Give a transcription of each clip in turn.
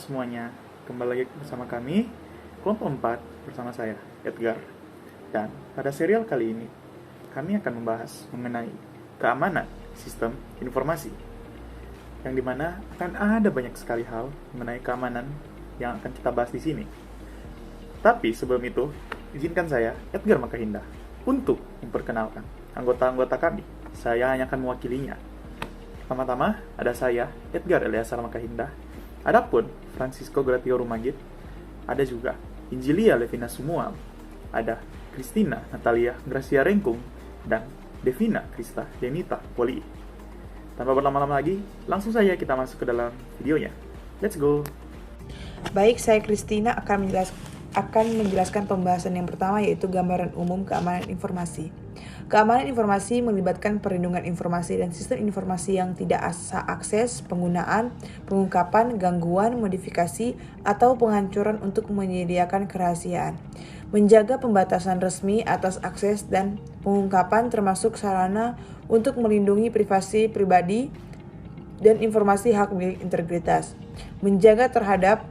semuanya, kembali lagi bersama kami, kelompok 4 bersama saya, Edgar. Dan pada serial kali ini, kami akan membahas mengenai keamanan sistem informasi, yang dimana akan ada banyak sekali hal mengenai keamanan yang akan kita bahas di sini. Tapi sebelum itu, izinkan saya, Edgar Makahinda, untuk memperkenalkan anggota-anggota kami. Saya hanya akan mewakilinya. Pertama-tama, ada saya, Edgar Eliasar Makahinda. Adapun Francisco Gratio Rumagit, ada juga Injilia Levina Sumual, ada Christina Natalia Gracia Rengkung, dan Devina Krista Denita Poli. Tanpa berlama-lama lagi, langsung saja kita masuk ke dalam videonya. Let's go! Baik, saya Christina akan menjelaskan pembahasan yang pertama, yaitu gambaran umum keamanan informasi. Keamanan informasi melibatkan perlindungan informasi dan sistem informasi yang tidak sah akses, penggunaan, pengungkapan, gangguan, modifikasi, atau penghancuran untuk menyediakan kerahasiaan. Menjaga pembatasan resmi atas akses dan pengungkapan termasuk sarana untuk melindungi privasi pribadi dan informasi hak milik integritas. Menjaga terhadap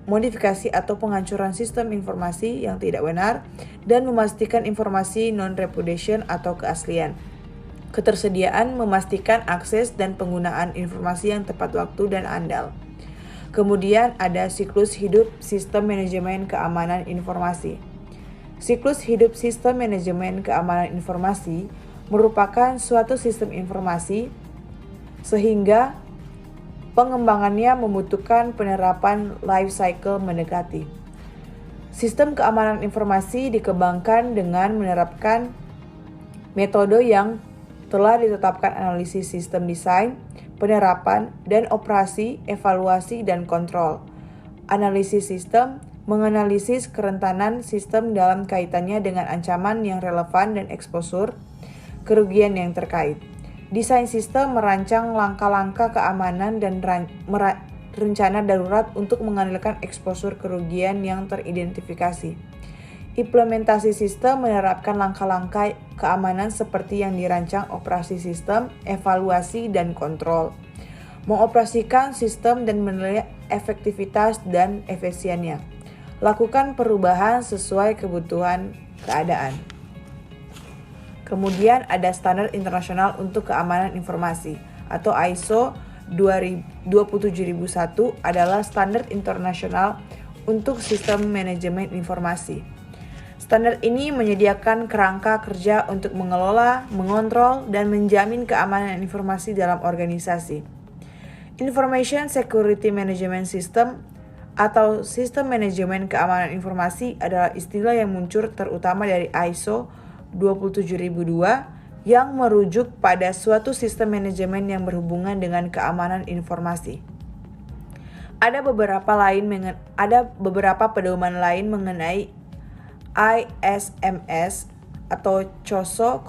modifikasi atau penghancuran sistem informasi yang tidak benar, dan memastikan informasi non-repudiation atau keaslian. Ketersediaan memastikan akses dan penggunaan informasi yang tepat waktu dan andal. Kemudian ada siklus hidup sistem manajemen keamanan informasi. Siklus hidup sistem manajemen keamanan informasi merupakan suatu sistem informasi sehingga pengembangannya membutuhkan penerapan life cycle mendekati. Sistem keamanan informasi dikembangkan dengan menerapkan metode yang telah ditetapkan: analisis sistem desain, penerapan, dan operasi, evaluasi, dan kontrol. Analisis sistem menganalisis kerentanan sistem dalam kaitannya dengan ancaman yang relevan dan eksposur kerugian yang terkait. Desain sistem merancang langkah-langkah keamanan dan rencana darurat untuk mengendalikan eksposur kerugian yang teridentifikasi. Implementasi sistem menerapkan langkah-langkah keamanan seperti yang dirancang: operasi sistem, evaluasi, dan kontrol. Mengoperasikan sistem dan menilai efektivitas dan efisiennya. Lakukan perubahan sesuai kebutuhan keadaan. Kemudian ada standar internasional untuk keamanan informasi atau ISO 27001 adalah standar internasional untuk sistem manajemen informasi. Standar ini menyediakan kerangka kerja untuk mengelola, mengontrol, dan menjamin keamanan informasi dalam organisasi. Information Security Management System atau sistem manajemen keamanan informasi adalah istilah yang muncul terutama dari ISO 27002 yang merujuk pada suatu sistem manajemen yang berhubungan dengan keamanan informasi. Ada beberapa pedoman lain mengenai ISMS atau COSO,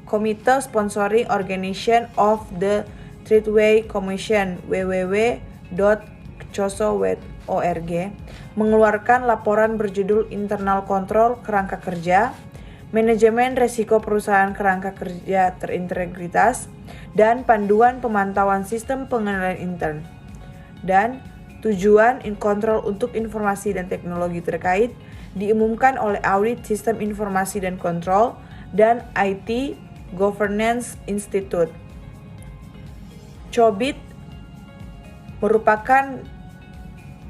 Committee Sponsoring Organization of the Treatway Commission, www.coso.org, mengeluarkan laporan berjudul Internal Control Kerangka Kerja, Manajemen Resiko Perusahaan Kerangka Kerja Terintegritas, dan Panduan Pemantauan Sistem Pengendalian Intern. Dan tujuan kontrol untuk informasi dan teknologi terkait diumumkan oleh Audit Sistem Informasi dan Kontrol dan IT Governance Institute. COBIT merupakan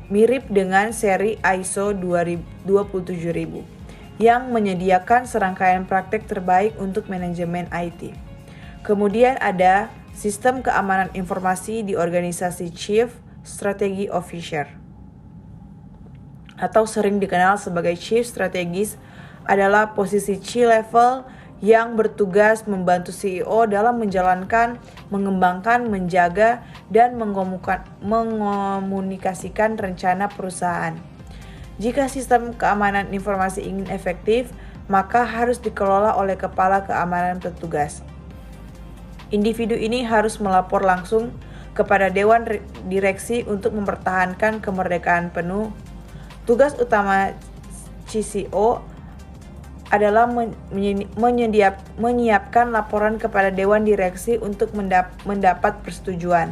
mirip dengan seri ISO 27000 yang menyediakan serangkaian praktek terbaik untuk manajemen IT. Kemudian ada sistem keamanan informasi di organisasi Chief Strategy Officer atau sering dikenal sebagai Chief Strategist, adalah posisi C-level yang bertugas membantu CEO dalam menjalankan, mengembangkan, menjaga, dan mengomunikasikan rencana perusahaan. Jika sistem keamanan informasi ingin efektif, maka harus dikelola oleh kepala keamanan petugas. Individu ini harus melapor langsung kepada Dewan Direksi untuk mempertahankan kemerdekaan penuh. Tugas utama CCO adalah menyiapkan laporan kepada Dewan Direksi untuk mendapat persetujuan.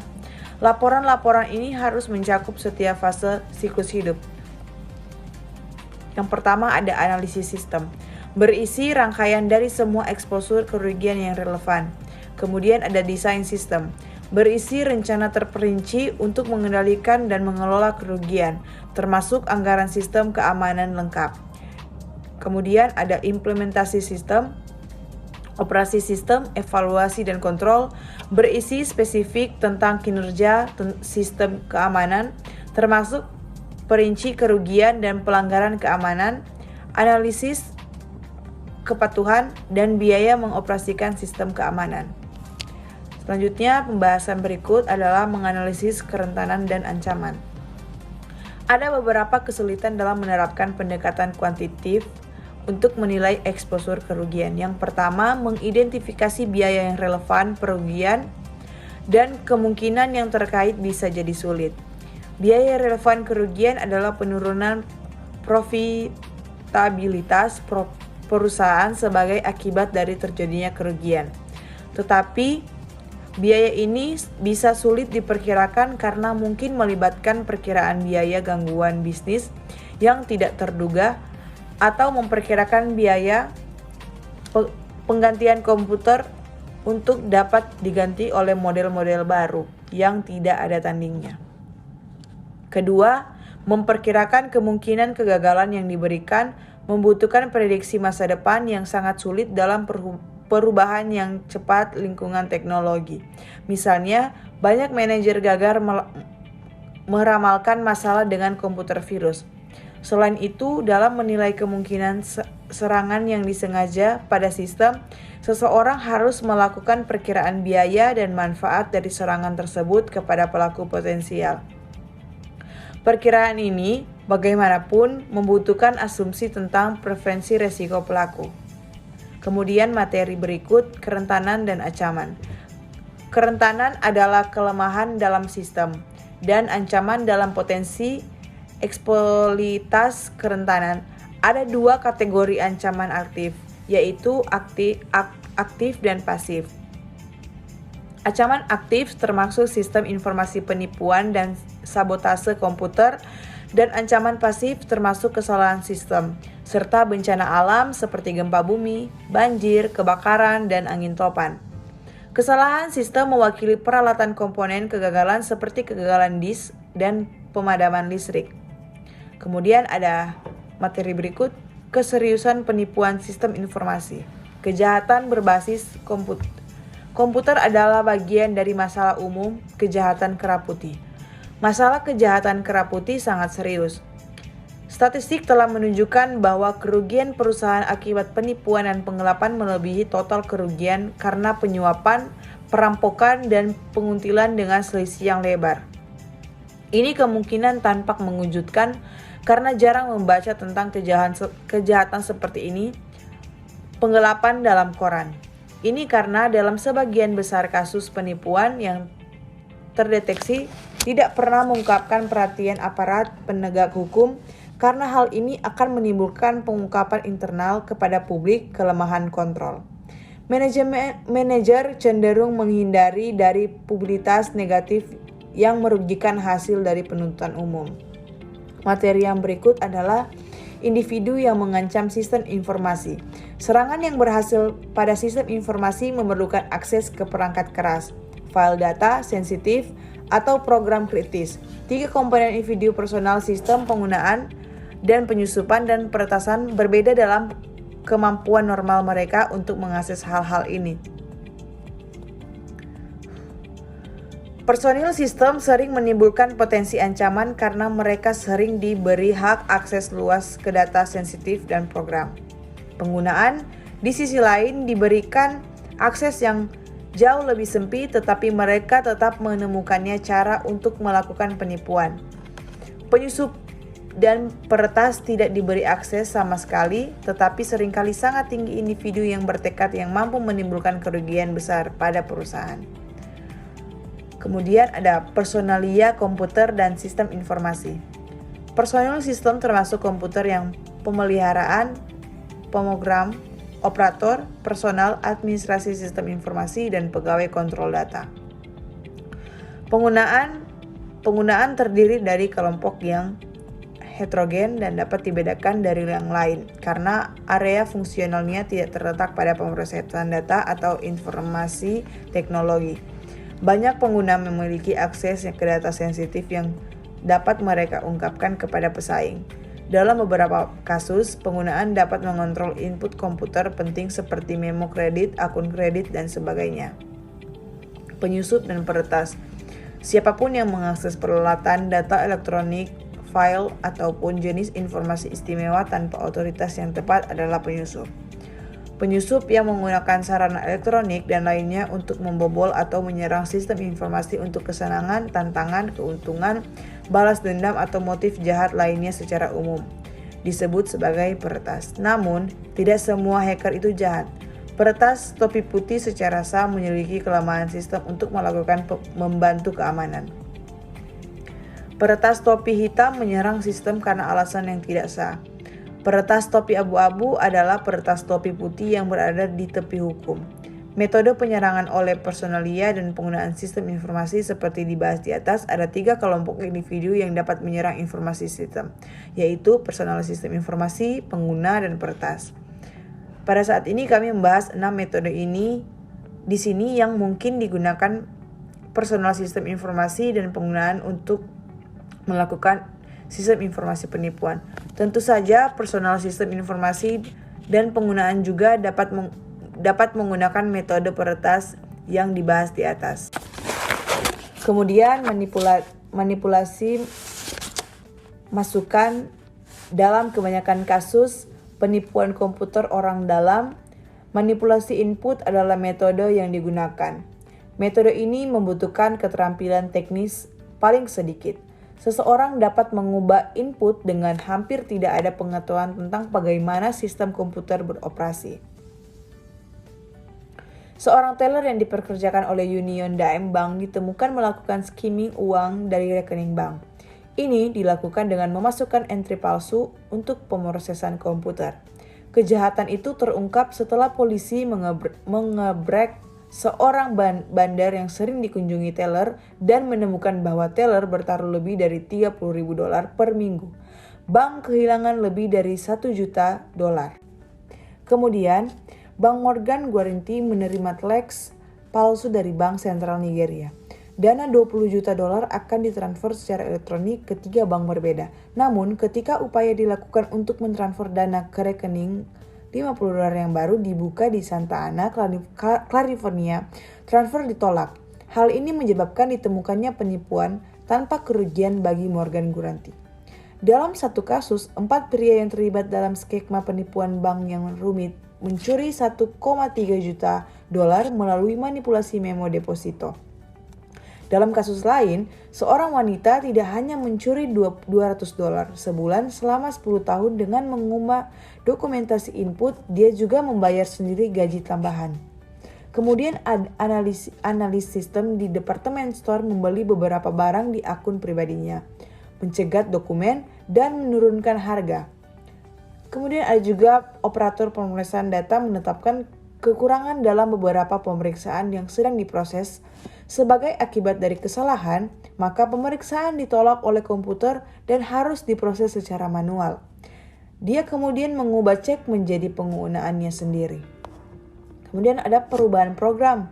Laporan-laporan ini harus mencakup setiap fase siklus hidup. Yang pertama ada analisis sistem, berisi rangkaian dari semua eksposur kerugian yang relevan. Kemudian ada desain sistem, berisi rencana terperinci untuk mengendalikan dan mengelola kerugian, termasuk anggaran sistem keamanan lengkap. Kemudian ada implementasi sistem, operasi sistem, evaluasi dan kontrol, berisi spesifik tentang kinerja sistem keamanan, termasuk perinci kerugian dan pelanggaran keamanan, analisis kepatuhan, dan biaya mengoperasikan sistem keamanan. Selanjutnya, pembahasan berikut adalah menganalisis kerentanan dan ancaman. Ada beberapa kesulitan dalam menerapkan pendekatan kuantitatif untuk menilai eksposur kerugian. Yang pertama, mengidentifikasi biaya yang relevan perugian dan kemungkinan yang terkait bisa jadi sulit. Biaya relevan kerugian adalah penurunan profitabilitas perusahaan sebagai akibat dari terjadinya kerugian. Tetapi biaya ini bisa sulit diperkirakan karena mungkin melibatkan perkiraan biaya gangguan bisnis yang tidak terduga atau memperkirakan biaya penggantian komputer untuk dapat diganti oleh model-model baru yang tidak ada tandingnya. Kedua, memperkirakan kemungkinan kegagalan yang diberikan membutuhkan prediksi masa depan yang sangat sulit dalam perubahan yang cepat lingkungan teknologi. Misalnya, banyak manajer gagal meramalkan masalah dengan komputer virus. Selain itu, dalam menilai kemungkinan serangan yang disengaja pada sistem, seseorang harus melakukan perkiraan biaya dan manfaat dari serangan tersebut kepada pelaku potensial. Perkiraan ini, bagaimanapun, membutuhkan asumsi tentang preferensi resiko pelaku. Kemudian materi berikut, kerentanan dan ancaman. Kerentanan adalah kelemahan dalam sistem, dan ancaman dalam potensi eksploitas kerentanan. Ada dua kategori ancaman aktif, yaitu aktif dan pasif. Ancaman aktif termasuk sistem informasi penipuan dan sabotase komputer, dan ancaman pasif termasuk kesalahan sistem, serta bencana alam seperti gempa bumi, banjir, kebakaran, dan angin topan. Kesalahan sistem mewakili peralatan komponen kegagalan seperti kegagalan disk dan pemadaman listrik. Kemudian ada materi berikut, keseriusan penipuan sistem informasi. Kejahatan berbasis komputer. Komputer adalah bagian dari masalah umum kejahatan kera putih. Masalah kejahatan kera putih sangat serius. Statistik telah menunjukkan bahwa kerugian perusahaan akibat penipuan dan penggelapan melebihi total kerugian karena penyuapan, perampokan, dan penguntilan dengan selisih yang lebar. Ini kemungkinan tampak mengejutkan karena jarang membaca tentang kejahatan seperti ini, penggelapan dalam koran. Ini karena dalam sebagian besar kasus penipuan yang terdeteksi tidak pernah mengungkapkan perhatian aparat penegak hukum karena hal ini akan menimbulkan pengungkapan internal kepada publik kelemahan kontrol. Manajer cenderung menghindari dari publisitas negatif yang merugikan hasil dari penuntutan umum. Materi yang berikut adalah individu yang mengancam sistem informasi. Serangan yang berhasil pada sistem informasi memerlukan akses ke perangkat keras, file data sensitif, atau program kritis. 3 komponen individu personal sistem penggunaan dan penyusupan dan peretasan berbeda dalam kemampuan normal mereka untuk mengakses hal-hal ini. Personil sistem sering menimbulkan potensi ancaman karena mereka sering diberi hak akses luas ke data sensitif dan program. Penggunaan, di sisi lain, diberikan akses yang jauh lebih sempit, tetapi mereka tetap menemukannya cara untuk melakukan penipuan. Penyusup dan peretas tidak diberi akses sama sekali, tetapi seringkali sangat tinggi individu yang bertekad yang mampu menimbulkan kerugian besar pada perusahaan. Kemudian ada personalia komputer dan sistem informasi. Personil sistem termasuk komputer yang pemeliharaan, pemrogram, operator, personal, administrasi sistem informasi, dan pegawai kontrol data. Penggunaan terdiri dari kelompok yang heterogen dan dapat dibedakan dari yang lain karena area fungsionalnya tidak terletak pada pemrosesan data atau informasi teknologi. Banyak pengguna memiliki akses ke data sensitif yang dapat mereka ungkapkan kepada pesaing. Dalam beberapa kasus, penggunaan dapat mengontrol input komputer penting seperti memo kredit, akun kredit, dan sebagainya. Penyusup dan peretas. Siapapun yang mengakses peralatan data elektronik, file, ataupun jenis informasi istimewa tanpa otoritas yang tepat adalah penyusup. Penyusup yang menggunakan sarana elektronik dan lainnya untuk membobol atau menyerang sistem informasi untuk kesenangan, tantangan, keuntungan, balas dendam, atau motif jahat lainnya secara umum disebut sebagai peretas. Namun, tidak semua hacker itu jahat. Peretas topi putih secara sah menyelidiki kelemahan sistem untuk melakukan membantu keamanan. Peretas topi hitam menyerang sistem karena alasan yang tidak sah. Peretas topi abu-abu adalah peretas topi putih yang berada di tepi hukum. Metode penyerangan oleh personalia dan penggunaan sistem informasi seperti dibahas di atas, ada 3 kelompok individu yang dapat menyerang informasi sistem, yaitu personal sistem informasi, pengguna, dan peretas. Pada saat ini kami membahas 6 metode ini di sini yang mungkin digunakan personal sistem informasi dan penggunaan untuk melakukan sistem informasi penipuan. Tentu saja personal sistem informasi dan penggunaan juga dapat menggunakan metode peretas yang dibahas di atas. Kemudian manipulasi masukan dalam kebanyakan kasus penipuan komputer orang dalam, manipulasi input adalah metode yang digunakan. Metode ini membutuhkan keterampilan teknis paling sedikit. Seseorang dapat mengubah input dengan hampir tidak ada pengetahuan tentang bagaimana sistem komputer beroperasi. Seorang teller yang dipekerjakan oleh Union Dime Bank ditemukan melakukan skimming uang dari rekening bank. Ini dilakukan dengan memasukkan entry palsu untuk pemrosesan komputer. Kejahatan itu terungkap setelah polisi mengebrek seorang bandar yang sering dikunjungi teller dan menemukan bahwa teller bertaruh lebih dari $30.000 per minggu. Bank kehilangan lebih dari $1 juta. Kemudian, Bank Morgan Guaranty menerima telex palsu dari Bank Sentral Nigeria. Dana $20 juta akan ditransfer secara elektronik ke 3 bank berbeda. Namun, ketika upaya dilakukan untuk mentransfer dana ke rekening $50 yang baru dibuka di Santa Ana, California, transfer ditolak. Hal ini menyebabkan ditemukannya penipuan tanpa kerugian bagi Morgan Guaranty. Dalam satu kasus, 4 pria yang terlibat dalam skema penipuan bank yang rumit mencuri $1,3 juta melalui manipulasi memo deposito. Dalam kasus lain, seorang wanita tidak hanya mencuri $200 sebulan selama 10 tahun dengan mengubah dokumentasi input, dia juga membayar sendiri gaji tambahan. Kemudian analis sistem di departemen store membeli beberapa barang di akun pribadinya, mencegat dokumen, dan menurunkan harga. Kemudian ada juga operator pemrosesan data menetapkan kekurangan dalam beberapa pemeriksaan yang sedang diproses. Sebagai akibat dari kesalahan, maka pemeriksaan ditolak oleh komputer dan harus diproses secara manual. Dia kemudian mengubah cek menjadi penggunaannya sendiri. Kemudian ada perubahan program.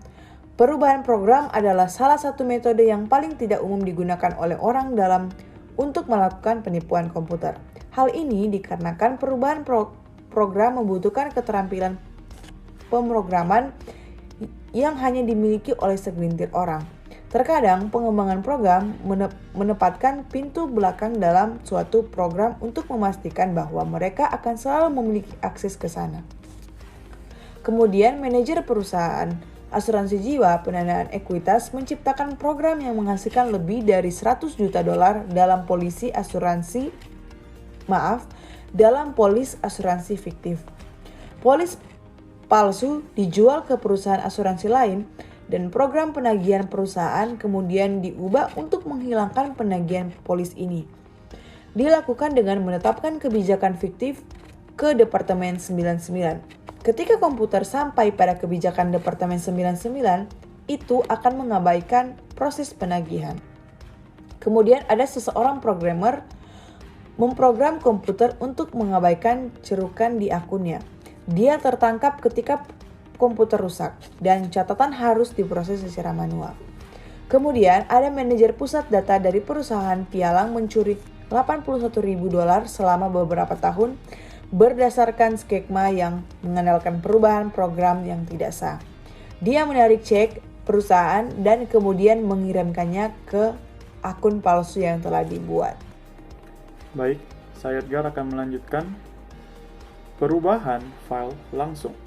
Perubahan program adalah salah satu metode yang paling tidak umum digunakan oleh orang dalam untuk melakukan penipuan komputer. Hal ini dikarenakan perubahan program membutuhkan keterampilan pemrograman yang hanya dimiliki oleh segelintir orang. Terkadang pengembangan program menempatkan pintu belakang dalam suatu program untuk memastikan bahwa mereka akan selalu memiliki akses ke sana. Kemudian manajer perusahaan asuransi jiwa pendanaan ekuitas menciptakan program yang menghasilkan lebih dari $100 juta dalam polis asuransi fiktif. Polis palsu dijual ke perusahaan asuransi lain dan program penagihan perusahaan kemudian diubah untuk menghilangkan penagihan polis ini. Dilakukan dengan menetapkan kebijakan fiktif ke Departemen 99. Ketika komputer sampai pada kebijakan Departemen 99, itu akan mengabaikan proses penagihan. Kemudian ada seseorang programmer memprogram komputer untuk mengabaikan cerukan di akunnya. Dia tertangkap ketika komputer rusak dan catatan harus diproses secara manual. Kemudian ada manajer pusat data dari perusahaan pialang mencuri $81.000 selama beberapa tahun berdasarkan skema yang mengandalkan perubahan program yang tidak sah. Dia menarik cek perusahaan dan kemudian mengirimkannya ke akun palsu yang telah dibuat. Baik, saya Edgar akan melanjutkan perubahan file langsung.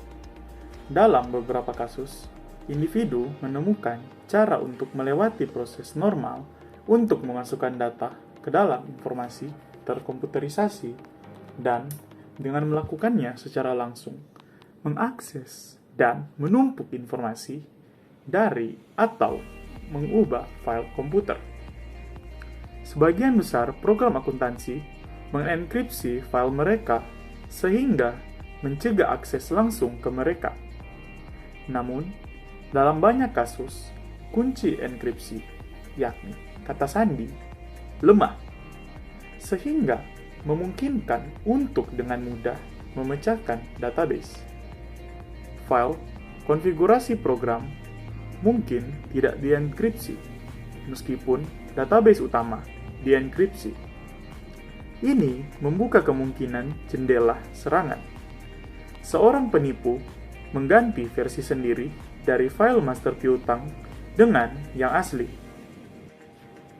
Dalam beberapa kasus, individu menemukan cara untuk melewati proses normal untuk memasukkan data ke dalam informasi terkomputerisasi dan dengan melakukannya secara langsung, mengakses dan menumpuk informasi dari atau mengubah file komputer. Sebagian besar program akuntansi mengenkripsi file mereka sehingga mencegah akses langsung ke mereka. Namun, dalam banyak kasus, kunci enkripsi, yakni kata sandi, lemah, sehingga memungkinkan untuk dengan mudah memecahkan database. File konfigurasi program mungkin tidak dienkripsi, meskipun database utama dienkripsi. Ini membuka kemungkinan jendela serangan. Seorang penipu mengganti versi sendiri dari file master piutang dengan yang asli.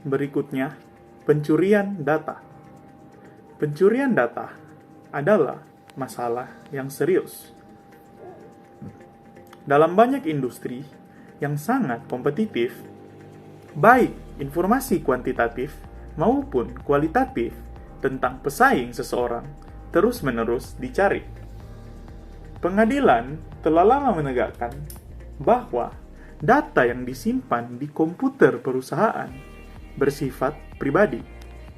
Berikutnya, pencurian data. Pencurian data adalah masalah yang serius. Dalam banyak industri yang sangat kompetitif, baik informasi kuantitatif maupun kualitatif tentang pesaing seseorang terus-menerus dicari. Pengadilan telah lama menegakkan bahwa data yang disimpan di komputer perusahaan bersifat pribadi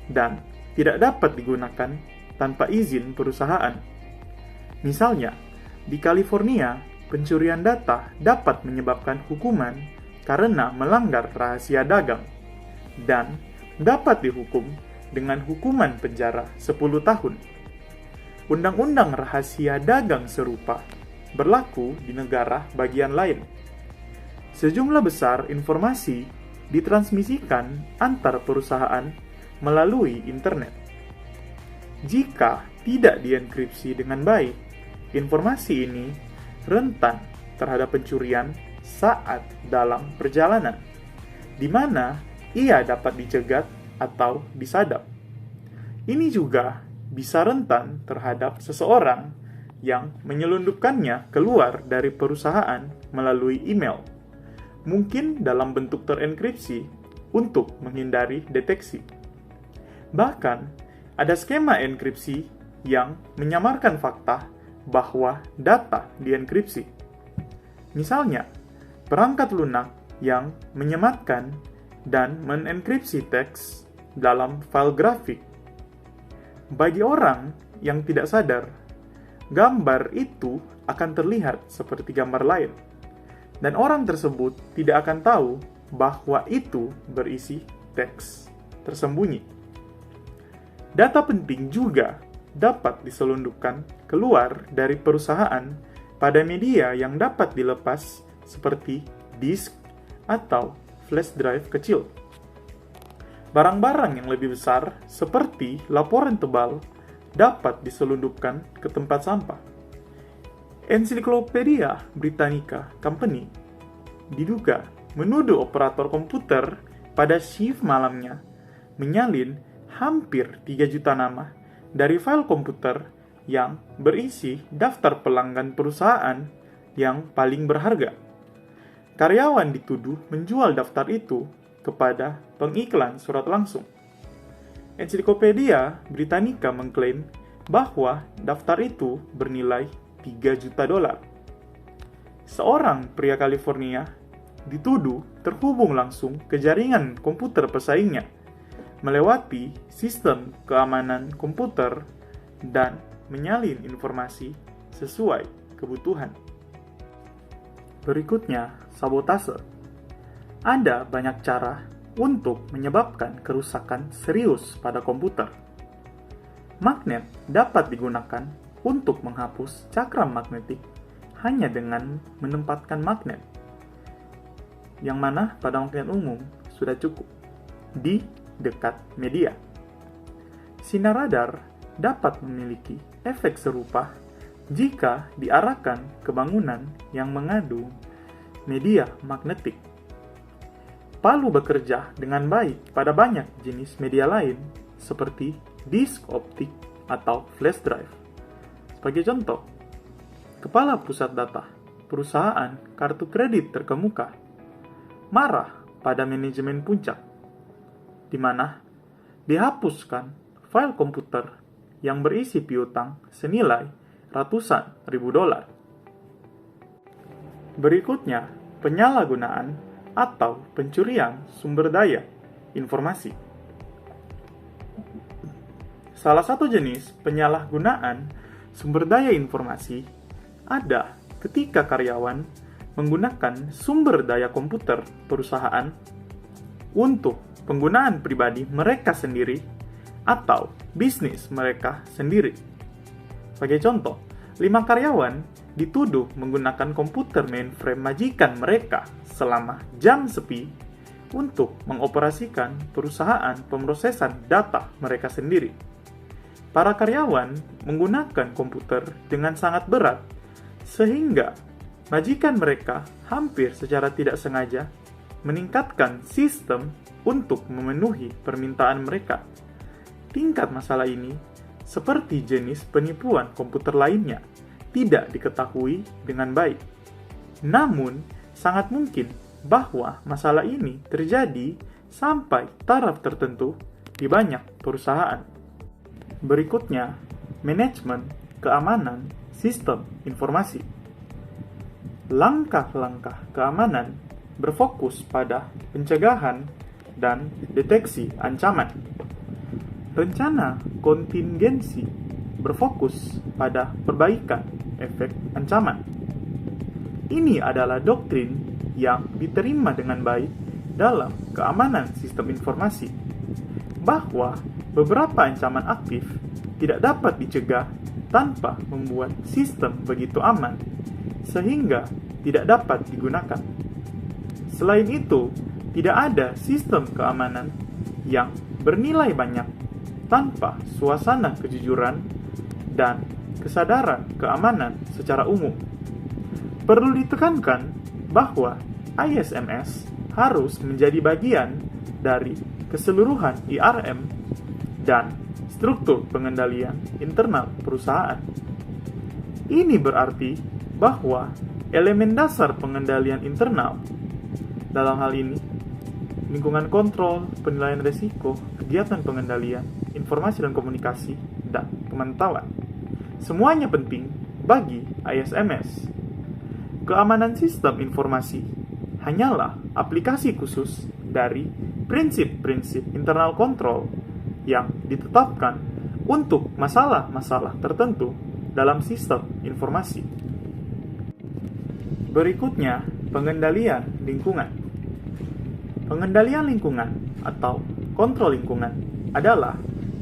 dan tidak dapat digunakan tanpa izin perusahaan. Misalnya, di California, pencurian data dapat menyebabkan hukuman karena melanggar rahasia dagang dan dapat dihukum dengan hukuman penjara 10 tahun. Undang-undang rahasia dagang serupa berlaku di negara bagian lain. Sejumlah besar informasi ditransmisikan antar perusahaan melalui internet. Jika tidak dienkripsi dengan baik, informasi ini rentan terhadap pencurian saat dalam perjalanan, di mana ia dapat dicegat atau disadap. Ini juga bisa rentan terhadap seseorang yang menyelundupkannya keluar dari perusahaan melalui email, mungkin dalam bentuk terenkripsi untuk menghindari deteksi. Bahkan, ada skema enkripsi yang menyamarkan fakta bahwa data dienkripsi. Misalnya, perangkat lunak yang menyematkan dan menenkripsi teks dalam file grafik. Bagi orang yang tidak sadar, gambar itu akan terlihat seperti gambar lain, dan orang tersebut tidak akan tahu bahwa itu berisi teks tersembunyi. Data penting juga dapat diselundupkan keluar dari perusahaan pada media yang dapat dilepas seperti disk atau flash drive kecil. Barang-barang yang lebih besar seperti laporan tebal dapat diselundupkan ke tempat sampah. Encyclopedia Britannica Company diduga menuduh operator komputer pada shift malamnya menyalin hampir 3 juta nama dari file komputer yang berisi daftar pelanggan perusahaan yang paling berharga. Karyawan dituduh menjual daftar itu kepada pengiklan surat langsung. Encyclopedia Britannica mengklaim bahwa daftar itu bernilai 3 juta dolar. Seorang pria California dituduh terhubung langsung ke jaringan komputer pesaingnya, melewati sistem keamanan komputer dan menyalin informasi sesuai kebutuhan. Berikutnya, sabotase. Ada banyak cara untuk menyebabkan kerusakan serius pada komputer. Magnet dapat digunakan untuk menghapus cakram magnetik hanya dengan menempatkan magnet, yang mana pada magnet umum sudah cukup, di dekat media. Sinar radar dapat memiliki efek serupa jika diarahkan ke bangunan yang mengandung media magnetik. Palu bekerja dengan baik pada banyak jenis media lain seperti disk optik atau flash drive. Sebagai contoh, Kepala Pusat Data perusahaan kartu kredit terkemuka marah pada manajemen Puncak, di mana dihapuskan file komputer yang berisi piutang senilai ratusan ribu dolar. Berikutnya, penyalahgunaan atau pencurian sumber daya informasi. Salah satu jenis penyalahgunaan sumber daya informasi ada ketika karyawan menggunakan sumber daya komputer perusahaan untuk penggunaan pribadi mereka sendiri atau bisnis mereka sendiri. Sebagai contoh, 5 karyawan dituduh menggunakan komputer mainframe majikan mereka selama jam sepi untuk mengoperasikan perusahaan pemrosesan data mereka sendiri. Para karyawan menggunakan komputer dengan sangat berat, sehingga majikan mereka hampir secara tidak sengaja meningkatkan sistem untuk memenuhi permintaan mereka. Tingkat masalah ini, seperti jenis penipuan komputer lainnya, tidak diketahui dengan baik. Namun, sangat mungkin bahwa masalah ini terjadi sampai taraf tertentu di banyak perusahaan. Berikutnya, manajemen keamanan sistem informasi. Langkah-langkah keamanan berfokus pada pencegahan dan deteksi ancaman. Rencana kontingensi berfokus pada perbaikan efek ancaman. Ini adalah doktrin yang diterima dengan baik dalam keamanan sistem informasi, bahwa beberapa ancaman aktif tidak dapat dicegah tanpa membuat sistem begitu aman, sehingga tidak dapat digunakan. Selain itu, tidak ada sistem keamanan yang bernilai banyak tanpa suasana kejujuran dan kesadaran keamanan secara umum. Perlu ditekankan bahwa ISMS harus menjadi bagian dari keseluruhan IRM dan struktur pengendalian internal perusahaan. Ini berarti bahwa elemen dasar pengendalian internal, dalam hal ini lingkungan kontrol, penilaian risiko, kegiatan pengendalian, informasi dan komunikasi, dan pemantauan, semuanya penting bagi ISMS. Keamanan sistem informasi hanyalah aplikasi khusus dari prinsip-prinsip internal control yang ditetapkan untuk masalah-masalah tertentu dalam sistem informasi. Berikutnya, pengendalian lingkungan. Pengendalian lingkungan atau kontrol lingkungan adalah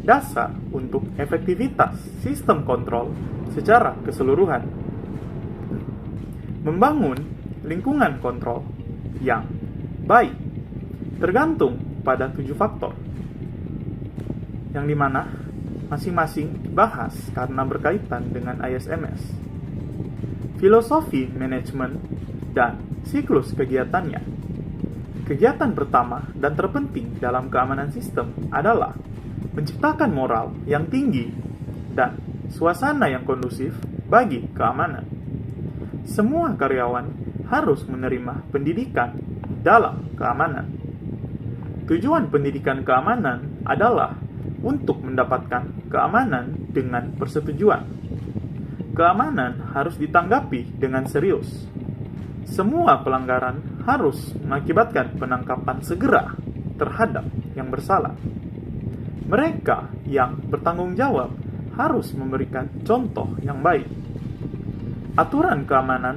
dasar untuk efektivitas sistem kontrol secara keseluruhan. Membangun lingkungan kontrol yang baik tergantung pada 7 faktor, yang dimana masing-masing dibahas karena berkaitan dengan ISMS. Filosofi manajemen dan siklus kegiatannya. Kegiatan pertama dan terpenting dalam keamanan sistem adalah menciptakan moral yang tinggi dan suasana yang kondusif bagi keamanan. Semua karyawan harus menerima pendidikan dalam keamanan. Tujuan pendidikan keamanan adalah untuk mendapatkan keamanan dengan persetujuan. Keamanan harus ditanggapi dengan serius. Semua pelanggaran harus mengakibatkan penangkapan segera terhadap yang bersalah. Mereka yang bertanggung jawab harus memberikan contoh yang baik. Aturan keamanan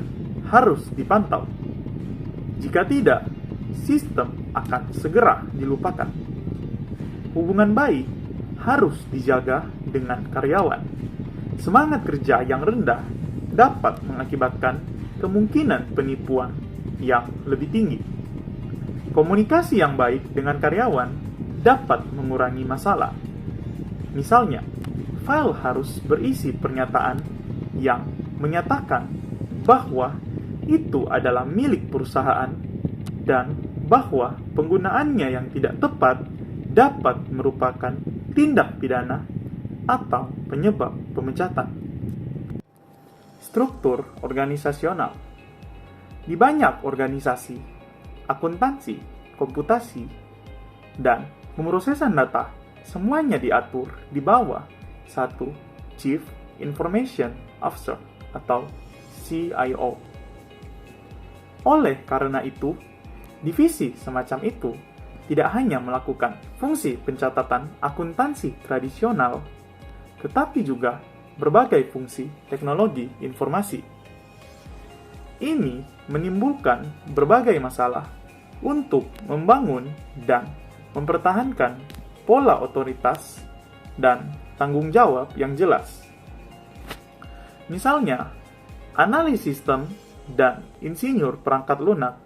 harus dipantau. Jika tidak, sistem akan segera dilupakan. Hubungan baik harus dijaga dengan karyawan. Semangat kerja yang rendah dapat mengakibatkan kemungkinan penipuan yang lebih tinggi. Komunikasi yang baik dengan karyawan dapat mengurangi masalah. Misalnya, file harus berisi pernyataan yang menyatakan bahwa itu adalah milik perusahaan dan bahwa penggunaannya yang tidak tepat dapat merupakan tindak pidana atau penyebab pemecatan. Struktur organisasional. Di banyak organisasi, akuntansi, komputasi, dan pemrosesan data semuanya diatur di bawah satu Chief Information Officer atau CIO. Oleh karena itu, divisi semacam itu tidak hanya melakukan fungsi pencatatan akuntansi tradisional, tetapi juga berbagai fungsi teknologi informasi. Ini menimbulkan berbagai masalah untuk membangun dan mempertahankan pola otoritas dan tanggung jawab yang jelas. Misalnya, analis sistem dan insinyur perangkat lunak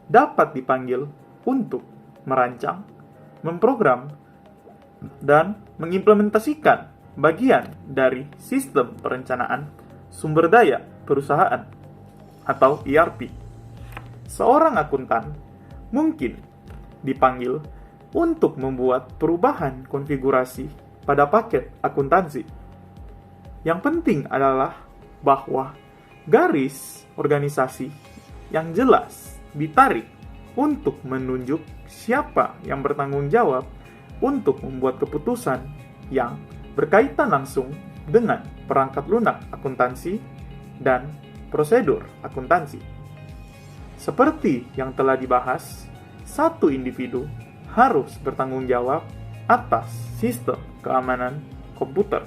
dapat dipanggil untuk merancang, memprogram, dan mengimplementasikan bagian dari sistem perencanaan sumber daya perusahaan atau ERP. Seorang akuntan mungkin dipanggil untuk membuat perubahan konfigurasi pada paket akuntansi. Yang penting adalah bahwa garis organisasi yang jelas ditarik untuk menunjuk siapa yang bertanggung jawab untuk membuat keputusan yang berkaitan langsung dengan perangkat lunak akuntansi dan prosedur akuntansi. Seperti yang telah dibahas, satu individu harus bertanggung jawab atas sistem keamanan komputer,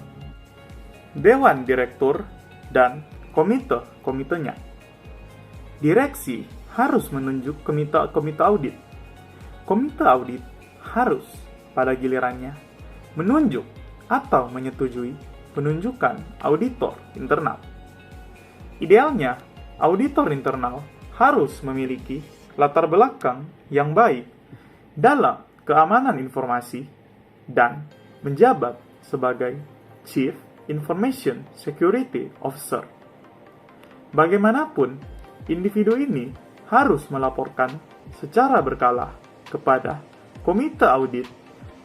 dewan direktur, dan komite-komitenya. Direksi harus menunjuk komite audit. Komite audit harus pada gilirannya menunjuk atau menyetujui penunjukan auditor internal. Idealnya, auditor internal harus memiliki latar belakang yang baik dalam keamanan informasi dan menjabat sebagai Chief Information Security Officer. Bagaimanapun, individu ini harus melaporkan secara berkala kepada komite audit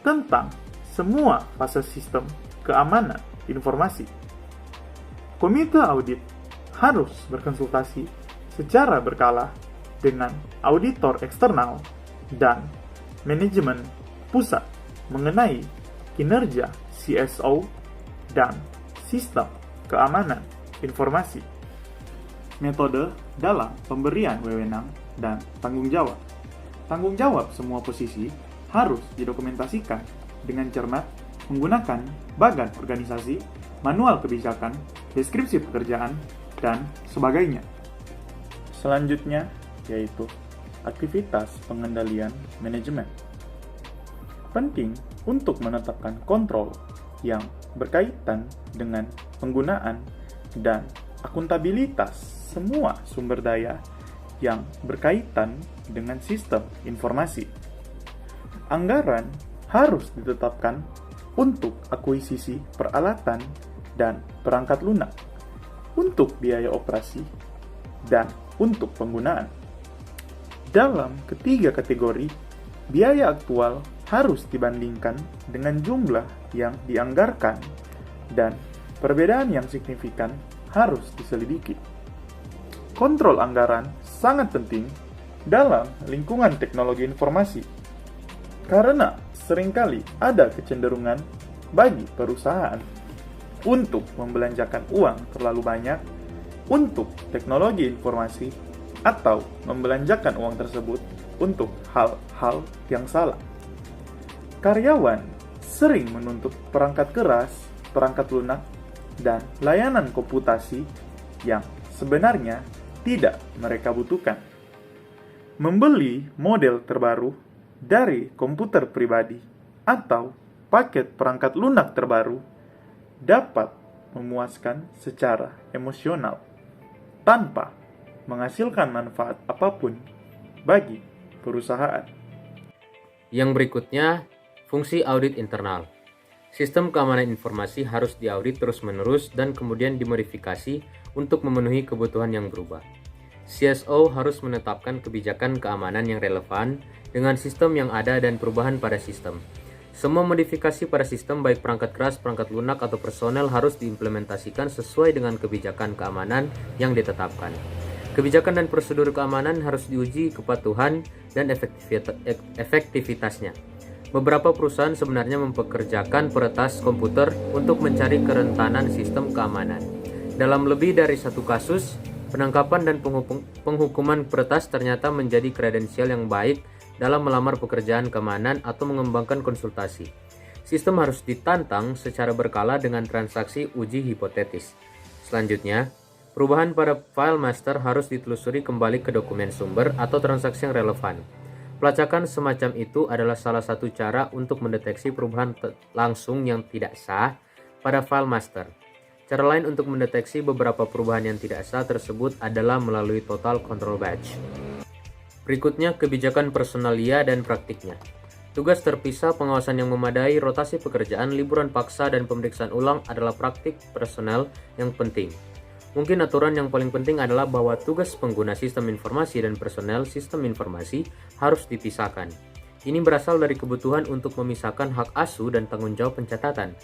tentang semua fase sistem keamanan informasi. Komite audit harus berkonsultasi secara berkala dengan auditor eksternal dan manajemen pusat mengenai kinerja CSO dan sistem keamanan informasi. Metode dalam pemberian wewenang dan tanggung jawab. Tanggung jawab semua posisi harus didokumentasikan dengan cermat menggunakan bagan organisasi, manual kebijakan, deskripsi pekerjaan, dan sebagainya. Selanjutnya yaitu aktivitas pengendalian manajemen. Penting untuk menetapkan kontrol yang berkaitan dengan penggunaan dan akuntabilitas semua sumber daya yang berkaitan dengan sistem informasi. Anggaran harus ditetapkan untuk akuisisi peralatan dan perangkat lunak, untuk biaya operasi, dan untuk penggunaan. Dalam ketiga kategori, biaya aktual harus dibandingkan dengan jumlah yang dianggarkan, dan perbedaan yang signifikan harus diselidiki. Kontrol anggaran sangat penting dalam lingkungan teknologi informasi, karena seringkali ada kecenderungan bagi perusahaan untuk membelanjakan uang terlalu banyak untuk teknologi informasi atau membelanjakan uang tersebut untuk hal-hal yang salah. Karyawan sering menuntut perangkat keras, perangkat lunak, dan layanan komputasi yang sebenarnya tidak mereka butuhkan. Membeli model terbaru dari komputer pribadi atau paket perangkat lunak terbaru dapat memuaskan secara emosional tanpa menghasilkan manfaat apapun bagi perusahaan. Yang berikutnya, fungsi audit internal. Sistem keamanan informasi harus diaudit terus-menerus dan kemudian dimodifikasi untuk memenuhi kebutuhan yang berubah. CSO harus menetapkan kebijakan keamanan yang relevan dengan sistem yang ada dan perubahan pada sistem. Semua modifikasi pada sistem baik perangkat keras, perangkat lunak, atau personel harus diimplementasikan sesuai dengan kebijakan keamanan yang ditetapkan. Kebijakan dan prosedur keamanan harus diuji kepatuhan dan efektivitasnya. Beberapa perusahaan sebenarnya mempekerjakan peretas komputer untuk mencari kerentanan sistem keamanan. Dalam lebih dari satu kasus, penangkapan dan penghukuman peretas ternyata menjadi kredensial yang baik dalam melamar pekerjaan keamanan atau mengembangkan konsultasi. Sistem harus ditantang secara berkala dengan transaksi uji hipotetis. Selanjutnya, perubahan pada file master harus ditelusuri kembali ke dokumen sumber atau transaksi yang relevan. Pelacakan semacam itu adalah salah satu cara untuk mendeteksi perubahan langsung yang tidak sah pada file master. Cara lain untuk mendeteksi beberapa perubahan yang tidak sah tersebut adalah melalui total control batch. Berikutnya, kebijakan personalia dan praktiknya. Tugas terpisah, pengawasan yang memadai, rotasi pekerjaan, liburan paksa, dan pemeriksaan ulang adalah praktik personel yang penting. Mungkin aturan yang paling penting adalah bahwa tugas pengguna sistem informasi dan personel sistem informasi harus dipisahkan. Ini berasal dari kebutuhan untuk memisahkan hak asuh dan tanggung jawab pencatatan.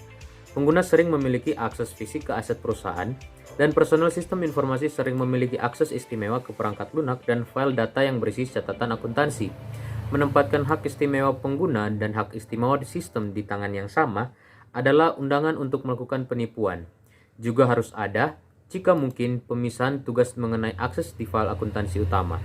Pengguna sering memiliki akses fisik ke aset perusahaan, dan personel sistem informasi sering memiliki akses istimewa ke perangkat lunak dan file data yang berisi catatan akuntansi. Menempatkan hak istimewa pengguna dan hak istimewa di sistem di tangan yang sama adalah undangan untuk melakukan penipuan. Juga harus ada, jika mungkin, pemisahan tugas mengenai akses di file akuntansi utama.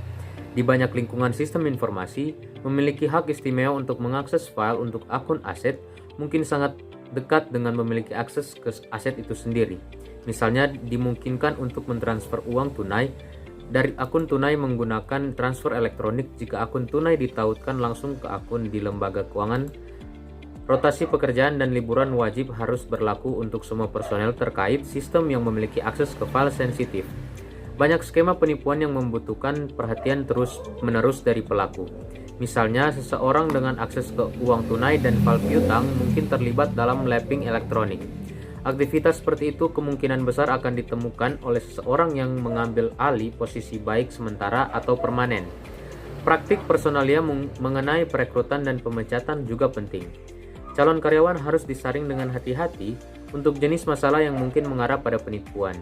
Di banyak lingkungan sistem informasi, memiliki hak istimewa untuk mengakses file untuk akun aset mungkin sangat dekat dengan memiliki akses ke aset itu sendiri. Misalnya, dimungkinkan untuk mentransfer uang tunai dari akun tunai menggunakan transfer elektronik jika akun tunai ditautkan langsung ke akun di lembaga keuangan. Rotasi pekerjaan dan liburan wajib harus berlaku untuk semua personel terkait sistem yang memiliki akses ke file sensitif. Banyak skema penipuan yang membutuhkan perhatian terus-menerus dari pelaku. Misalnya, seseorang dengan akses ke uang tunai dan file piutang mungkin terlibat dalam lapping elektronik. Aktivitas seperti itu kemungkinan besar akan ditemukan oleh seseorang yang mengambil alih posisi baik sementara atau permanen. Praktik personalia mengenai perekrutan dan pemecatan juga penting. Calon karyawan harus disaring dengan hati-hati untuk jenis masalah yang mungkin mengarah pada penipuan.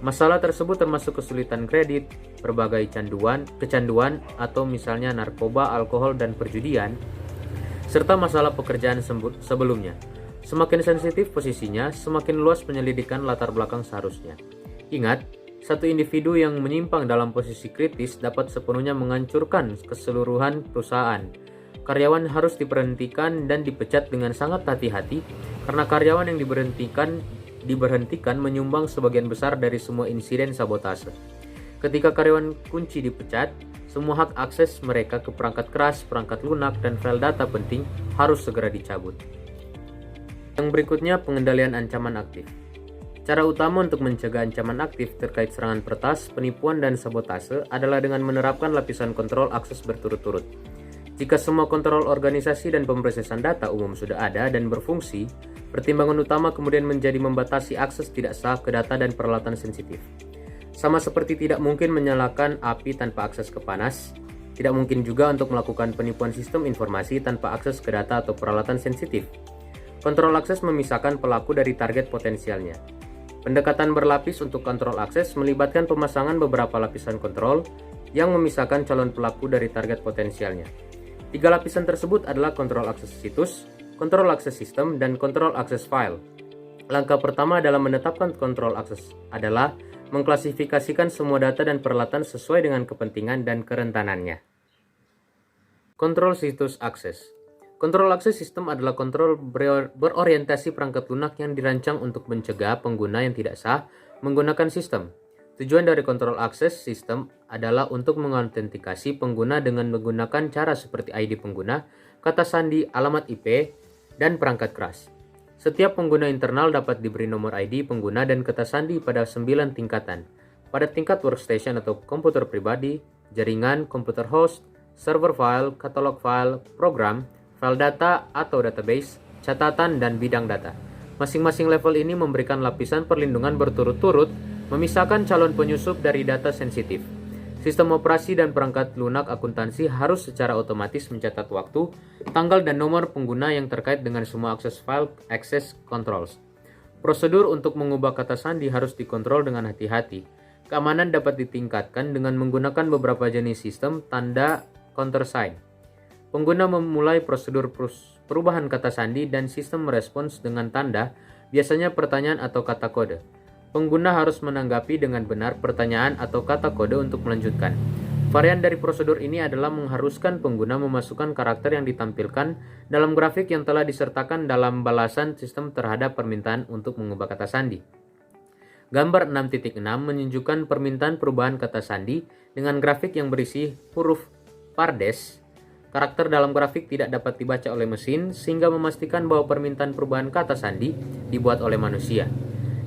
Masalah tersebut termasuk kesulitan kredit, berbagai kecanduan atau misalnya narkoba, alkohol, dan perjudian, serta masalah pekerjaan sebelumnya. Semakin sensitif posisinya, semakin luas penyelidikan latar belakang seharusnya. Ingat, satu individu yang menyimpang dalam posisi kritis dapat sepenuhnya menghancurkan keseluruhan perusahaan. Karyawan harus diberhentikan dan dipecat dengan sangat hati-hati karena karyawan yang diberhentikan menyumbang sebagian besar dari semua insiden sabotase. Ketika karyawan kunci dipecat, semua hak akses mereka ke perangkat keras, perangkat lunak, dan file data penting harus segera dicabut. Yang berikutnya, pengendalian ancaman aktif. Cara utama untuk mencegah ancaman aktif terkait serangan peretas, penipuan, dan sabotase adalah dengan menerapkan lapisan kontrol akses berturut-turut. Jika semua kontrol organisasi dan pemrosesan data umum sudah ada dan berfungsi, pertimbangan utama kemudian menjadi membatasi akses tidak sah ke data dan peralatan sensitif. Sama seperti tidak mungkin menyalakan api tanpa akses ke panas, tidak mungkin juga untuk melakukan penipuan sistem informasi tanpa akses ke data atau peralatan sensitif. Kontrol akses memisahkan pelaku dari target potensialnya. Pendekatan berlapis untuk kontrol akses melibatkan pemasangan beberapa lapisan kontrol yang memisahkan calon pelaku dari target potensialnya. 3 lapisan tersebut adalah kontrol akses situs, kontrol akses sistem, dan kontrol akses file. Langkah pertama dalam menetapkan kontrol akses adalah mengklasifikasikan semua data dan peralatan sesuai dengan kepentingan dan kerentanannya. Kontrol situs akses. Kontrol akses sistem adalah kontrol berorientasi perangkat lunak yang dirancang untuk mencegah pengguna yang tidak sah menggunakan sistem. Tujuan dari kontrol akses sistem adalah untuk mengautentikasi pengguna dengan menggunakan cara seperti ID pengguna, kata sandi, alamat IP, dan perangkat keras. Setiap pengguna internal dapat diberi nomor ID pengguna dan kata sandi pada 9 tingkatan. Pada tingkat workstation atau komputer pribadi, jaringan, komputer host, server file, katalog file, program, file data atau database, catatan, dan bidang data. Masing-masing level ini memberikan lapisan perlindungan berturut-turut, memisahkan calon penyusup dari data sensitif. Sistem operasi dan perangkat lunak akuntansi harus secara otomatis mencatat waktu, tanggal, dan nomor pengguna yang terkait dengan semua akses file access controls. Prosedur untuk mengubah kata sandi harus dikontrol dengan hati-hati. Keamanan dapat ditingkatkan dengan menggunakan beberapa jenis sistem tanda countersign. Pengguna memulai prosedur perubahan kata sandi dan sistem merespons dengan tanda, biasanya pertanyaan atau kata kode. Pengguna harus menanggapi dengan benar pertanyaan atau kata kode untuk melanjutkan. Varian dari prosedur ini adalah mengharuskan pengguna memasukkan karakter yang ditampilkan dalam grafik yang telah disertakan dalam balasan sistem terhadap permintaan untuk mengubah kata sandi. Gambar 6.6 menunjukkan permintaan perubahan kata sandi dengan grafik yang berisi huruf pardes. Karakter dalam grafik tidak dapat dibaca oleh mesin sehingga memastikan bahwa permintaan perubahan kata sandi dibuat oleh manusia.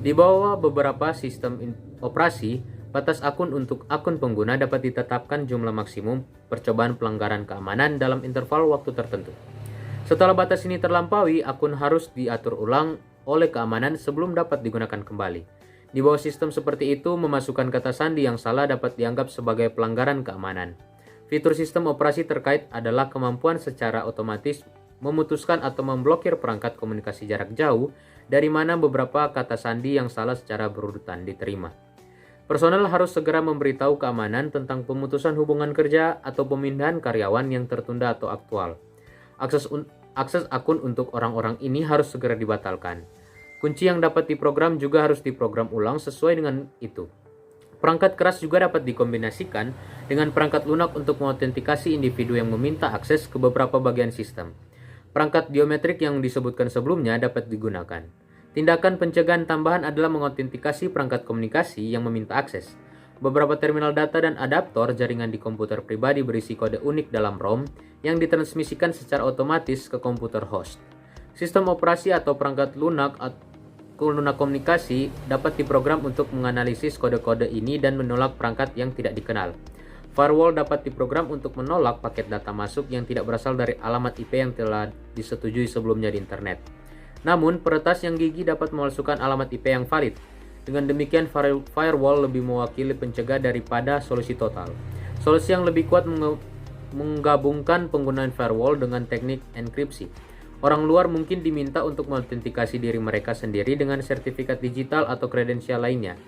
Di bawah beberapa sistem operasi, batas akun untuk akun pengguna dapat ditetapkan jumlah maksimum percobaan pelanggaran keamanan dalam interval waktu tertentu. Setelah batas ini terlampaui, akun harus diatur ulang oleh keamanan sebelum dapat digunakan kembali. Di bawah sistem seperti itu, memasukkan kata sandi yang salah dapat dianggap sebagai pelanggaran keamanan. Fitur sistem operasi terkait adalah kemampuan secara otomatis memutuskan atau memblokir perangkat komunikasi jarak jauh dari mana beberapa kata sandi yang salah secara berurutan diterima. Personel harus segera memberitahu keamanan tentang pemutusan hubungan kerja atau pemindahan karyawan yang tertunda atau aktual. Akses akun untuk orang-orang ini harus segera dibatalkan. Kunci yang dapat diprogram juga harus diprogram ulang sesuai dengan itu. Perangkat keras juga dapat dikombinasikan dengan perangkat lunak untuk mengautentikasi individu yang meminta akses ke beberapa bagian sistem. Perangkat biometrik yang disebutkan sebelumnya dapat digunakan. Tindakan pencegahan tambahan adalah mengautentikasi perangkat komunikasi yang meminta akses. Beberapa terminal data dan adaptor jaringan di komputer pribadi berisi kode unik dalam ROM yang ditransmisikan secara otomatis ke komputer host. Sistem operasi atau perangkat lunak komunikasi dapat diprogram untuk menganalisis kode-kode ini dan menolak perangkat yang tidak dikenal. Firewall dapat diprogram untuk menolak paket data masuk yang tidak berasal dari alamat IP yang telah disetujui sebelumnya di internet. Namun, peretas yang gigih dapat memalsukan alamat IP yang valid. Dengan demikian, firewall lebih mewakili pencegah daripada solusi total. Solusi yang lebih kuat menggabungkan penggunaan firewall dengan teknik enkripsi. Orang luar mungkin diminta untuk mengautentikasi diri mereka sendiri dengan sertifikat digital atau kredensial lainnya.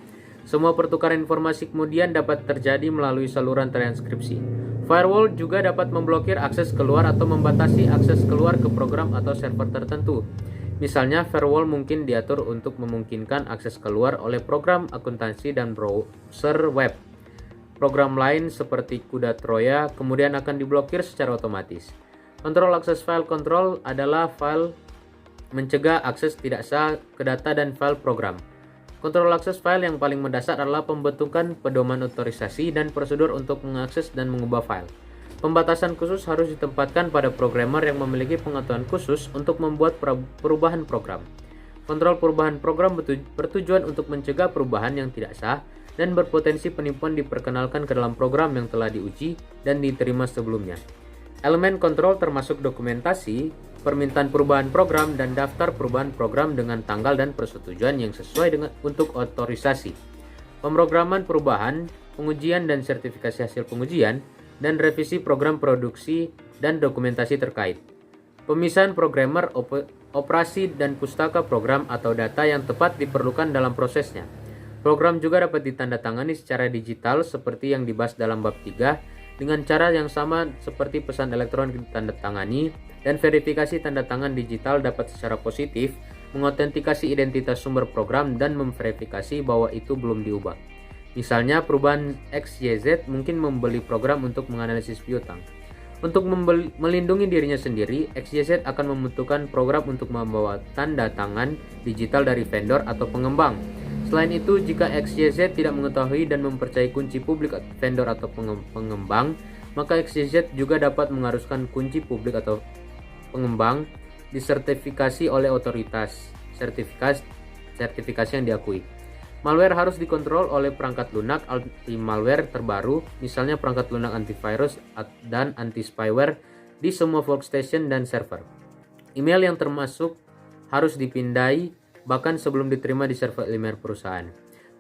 Semua pertukaran informasi kemudian dapat terjadi melalui saluran transkripsi. Firewall juga dapat memblokir akses keluar atau membatasi akses keluar ke program atau server tertentu. Misalnya, firewall mungkin diatur untuk memungkinkan akses keluar oleh program akuntansi dan browser web. Program lain seperti kuda Troya kemudian akan diblokir secara otomatis. Kontrol akses file control adalah file mencegah akses tidak sah ke data dan file program. Kontrol akses file yang paling mendasar adalah pembentukan pedoman otorisasi dan prosedur untuk mengakses dan mengubah file. Pembatasan khusus harus ditempatkan pada programmer yang memiliki pengetahuan khusus untuk membuat perubahan program. Kontrol perubahan program bertujuan untuk mencegah perubahan yang tidak sah dan berpotensi penipuan diperkenalkan ke dalam program yang telah diuji dan diterima sebelumnya. Elemen kontrol termasuk dokumentasi, permintaan perubahan program, dan daftar perubahan program dengan tanggal dan persetujuan yang sesuai dengan untuk otorisasi. Pemrograman perubahan, pengujian dan sertifikasi hasil pengujian, dan revisi program produksi dan dokumentasi terkait. Pemisahan programmer, operasi, dan pustaka program atau data yang tepat diperlukan dalam prosesnya. Program juga dapat ditandatangani secara digital seperti yang dibahas dalam bab 3 dengan cara yang sama seperti pesan elektronik ditandatangani, dan verifikasi tanda tangan digital dapat secara positif mengautentikasi identitas sumber program dan memverifikasi bahwa itu belum diubah. Misalnya, perubahan XYZ mungkin membeli program untuk menganalisis piutang. Untuk melindungi dirinya sendiri, XYZ akan membutuhkan program untuk membawa tanda tangan digital dari vendor atau pengembang. Selain itu, jika XYZ tidak mengetahui dan mempercayai kunci publik vendor atau pengembang, maka XYZ juga dapat mengharuskan kunci publik atau pengembang disertifikasi oleh otoritas sertifikasi yang diakui. Malware harus dikontrol oleh perangkat lunak anti-malware terbaru, misalnya perangkat lunak antivirus dan anti-spyware di semua workstation dan server. Email yang termasuk harus dipindai bahkan sebelum diterima di server email perusahaan.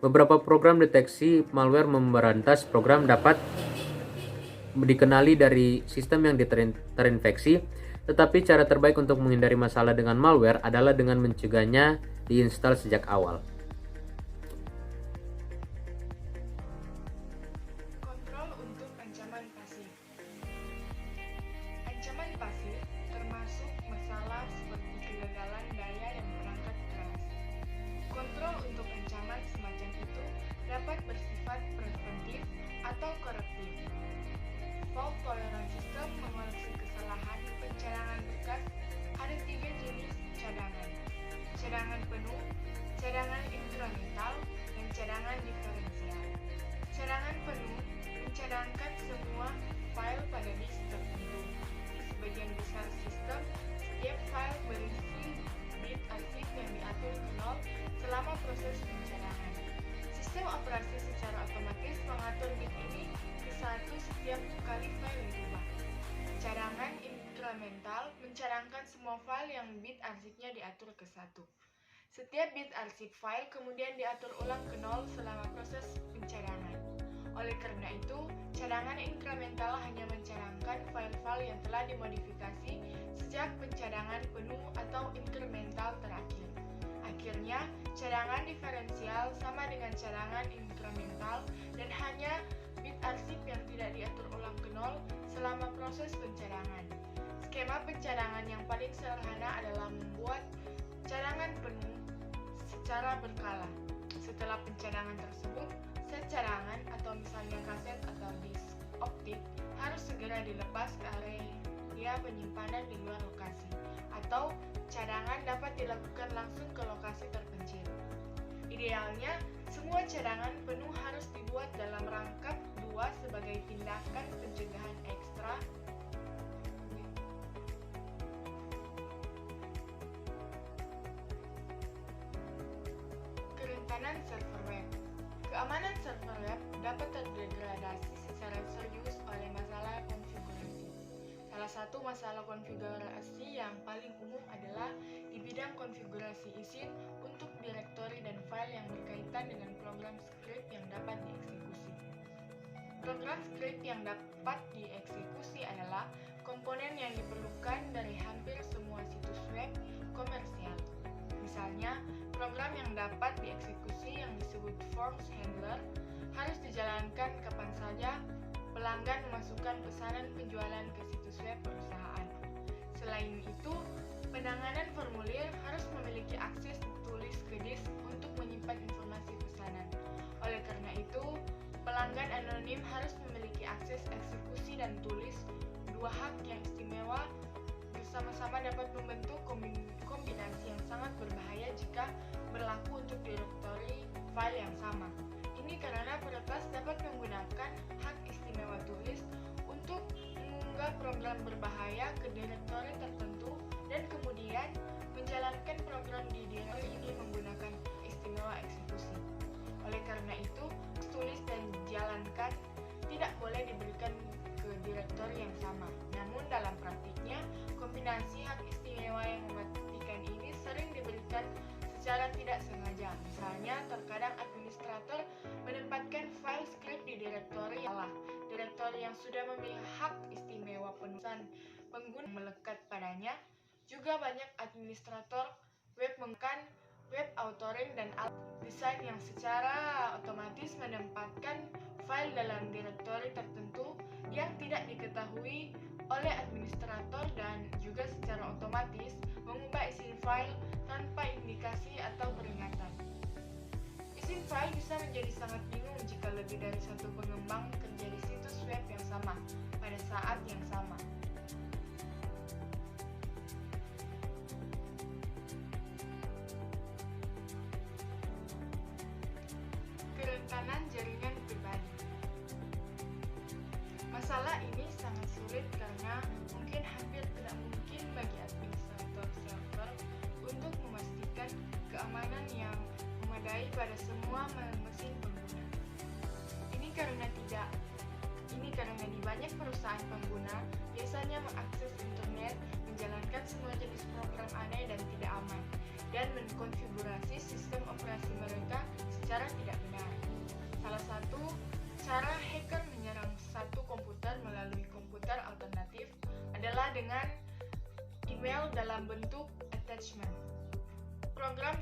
Beberapa program deteksi malware memberantas program dapat dikenali dari sistem yang terinfeksi, tetapi cara terbaik untuk menghindari masalah dengan malware adalah dengan mencegahnya diinstal sejak awal. Kontrol untuk ancaman pasif. Ancaman pasif termasuk masalah seperti kegagalan daya yang perangkat keras. Kontrol untuk ancaman semacam itu dapat bersifat preventif atau korektif. Fault tolerance system mengoreksi kesalahan pencadangan bekas. Ada 3 jenis cadangan: cadangan penuh, cadangan inkremental, dan cadangan diferensial. Cadangan penuh mencadangkan semua file pada disk tertentu. Di sebagian besar sistem, setiap file berisi bit arsip yang diatur ke 0 selama proses pencadangan. Sistem operasi secara otomatis mengatur bit ini ke 1 setiap kali file diubah. Cadangan inkremental mencadangkan semua file yang bit arsipnya diatur ke 1. Setiap bit arsip file kemudian diatur ulang ke 0 selama proses pencadangan. Oleh karena itu, cadangan inkremental hanya mencadangkan file-file yang telah dimodifikasi sejak pencadangan penuh atau inkremental terakhir. Akhirnya, cadangan diferensial sama dengan cadangan inkremental dan hanya bit arsip yang tidak diatur ulang ke 0 selama proses pencadangan. Skema pencadangan yang paling sederhana adalah membuat cadangan penuh secara berkala. Setelah pencadangan tersebut, set cadangan atau misalnya kaset atau disk optik harus segera dilepas ke area penyimpanan di luar lokasi, atau cadangan dapat dilakukan langsung ke lokasi terpencil. Idealnya, semua cadangan penuh harus dibuat dalam rangkap 2 sebagai tindakan pencegahan ekstra. Kerentanan server web. Keamanan server web dapat terdegradasi secara serius oleh masalah konfigurasi. Salah satu masalah konfigurasi yang paling umum adalah di bidang konfigurasi izin untuk direktori dan file yang berkaitan dengan program script yang dapat dieksekusi. Program script yang dapat dieksekusi adalah komponen yang diperlukan dari hampir semua situs web komersial. Misalnya, program yang dapat dieksekusi yang disebut forms handler harus dijalankan kapan saja pelanggan memasukkan pesanan penjualan ke situs web perusahaan. Selain itu, penanganan formulir harus memiliki akses tulis ke disk untuk menyimpan informasi pesanan. Oleh karena itu, pelanggan anonim harus memiliki akses eksekusi dan tulis, 2 hak yang istimewa bersama-sama dapat membentuk kombinasi yang sangat berbahaya jika berlaku untuk direktori file yang sama. Ini karena peretas dapat menggunakan hak istimewa tulis untuk mengunggah program berbahaya ke direktori tertentu dan kemudian menjalankan program di direktori ini menggunakan istimewa eksekusi. Oleh karena itu, tulis dan jalankan tidak boleh diberikan ke direktori yang sama. Namun dalam praktiknya, kombinasi hak istimewa yang mematikan ini sering diberikan secara tidak sengaja. Misalnya, terkadang administrator menempatkan file script di direktori direktori yang sudah memiliki hak istimewa penulisan pengguna melekat padanya. Juga banyak administrator web menggunakan web authoring dan desain yang secara otomatis menempatkan file dalam direktori tertentu yang tidak diketahui oleh administrator dan juga secara otomatis mengubah isi file tanpa indikasi atau peringatan. Isi file bisa menjadi sangat bingung jika lebih dari satu pengembang kerja di situs web yang sama pada saat yang sama. Masalah ini sangat sulit karena mungkin hampir tidak mungkin bagi administrator server untuk memastikan keamanan yang memadai pada semua mesin pengguna. Ini karena di banyak perusahaan pengguna biasanya mengakses internet, menjalankan semua jenis program aneh dan tidak aman, dan mengkonfigurasi sistem operasi mereka secara tidak benar. Salah satu cara hacker menyerang satu komputer melalui komputer alternatif adalah dengan email dalam bentuk attachment. Program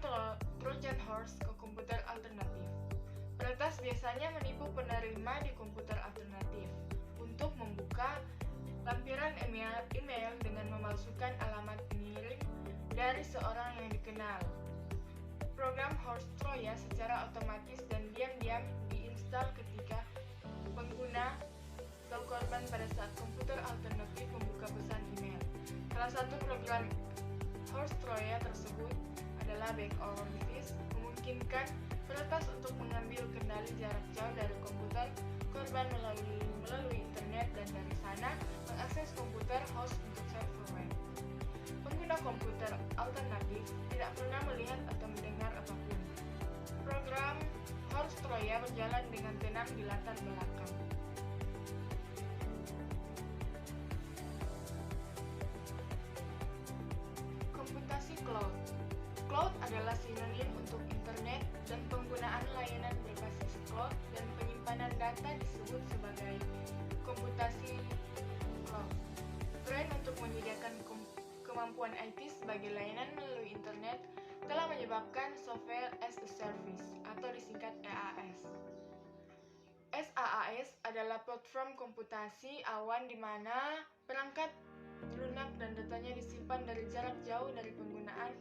Trojan Horse ke komputer alternatif. Peretas biasanya menipu penerima di komputer alternatif untuk membuka lampiran email dengan memalsukan alamat pengirim dari seorang yang dikenal. Program Horse Troya secara otomatis dan diam-diam diinstal ketika pengguna atau korban pada saat komputer alternatif membuka pesan email. Salah satu program Horse Troya tersebut adalah Back-Office, memungkinkan peretas untuk mengambil kendali jarak jauh dari komputer korban melalui internet dan dari sana mengakses komputer host untuk server web. Pengguna komputer alternatif tidak pernah melihat atau mendengar apapun. Program Horse Troya berjalan dengan tenang di latar belakang. Komputasi cloud. Cloud adalah sinonim untuk internet dan penggunaan layanan berbasis cloud dan penyimpanan data disebut sebagai komputasi cloud. Tren untuk menyediakan kemampuan IT sebagai layanan melalui internet telah menyebabkan Software as a Service atau disingkat SaaS. SaaS adalah platform komputasi awan di mana perangkat lunak dan datanya disimpan dari jarak jauh dari penggunaan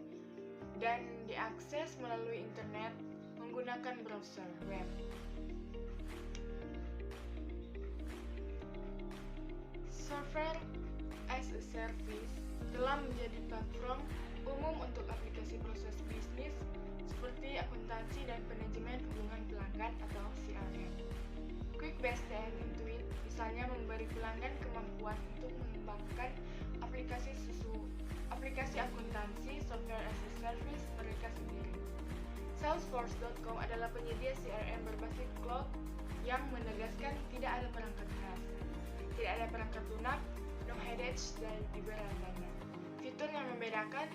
dan diakses melalui internet menggunakan browser web. Software as a Service telah menjadi platform umum untuk aplikasi proses bisnis seperti akuntansi dan manajemen hubungan pelanggan atau CRM. QuickBase dan Intuit misalnya memberi pelanggan kemampuan untuk mengembangkan aplikasi akuntansi software as a service mereka sendiri. Salesforce.com adalah penyedia CRM berbasis cloud yang menegaskan tidak ada perangkat keras, tidak ada perangkat lunak, no headache, dan diberangkatnya. Fitur yang membedakan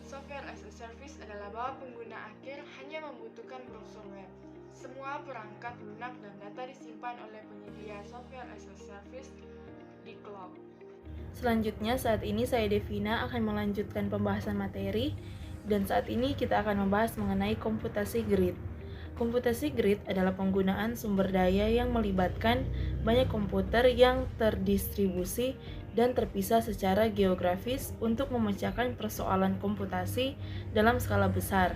software as a service adalah bahwa pengguna akhir hanya membutuhkan browser web. Semua perangkat lunak dan data disimpan oleh penyedia software as a service di cloud. Selanjutnya, saat ini saya Devina akan melanjutkan pembahasan materi, dan saat ini kita akan membahas mengenai komputasi grid. Komputasi grid adalah penggunaan sumber daya yang melibatkan banyak komputer yang terdistribusi dan terpisah secara geografis untuk memecahkan persoalan komputasi dalam skala besar.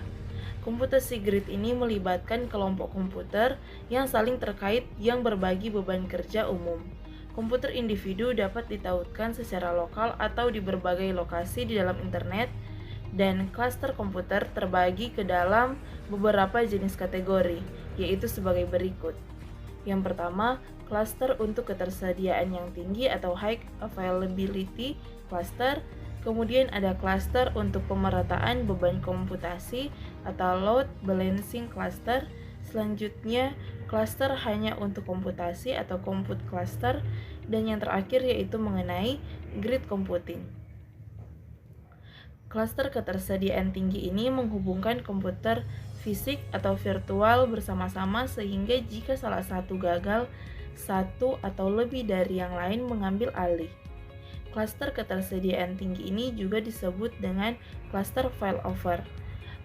Komputasi grid ini melibatkan kelompok komputer yang saling terkait yang berbagi beban kerja umum. Komputer individu dapat ditautkan secara lokal atau di berbagai lokasi di dalam internet, dan klaster komputer terbagi ke dalam beberapa jenis kategori, yaitu sebagai berikut. Yang pertama, klaster untuk ketersediaan yang tinggi atau high availability cluster. Kemudian ada klaster untuk pemerataan beban komputasi atau load balancing cluster. Selanjutnya, klaster hanya untuk komputasi atau compute cluster, dan yang terakhir yaitu mengenai grid computing. Klaster ketersediaan tinggi ini menghubungkan komputer fisik atau virtual bersama-sama sehingga jika salah satu gagal, satu atau lebih dari yang lain mengambil alih. Klaster ketersediaan tinggi ini juga disebut dengan klaster failover.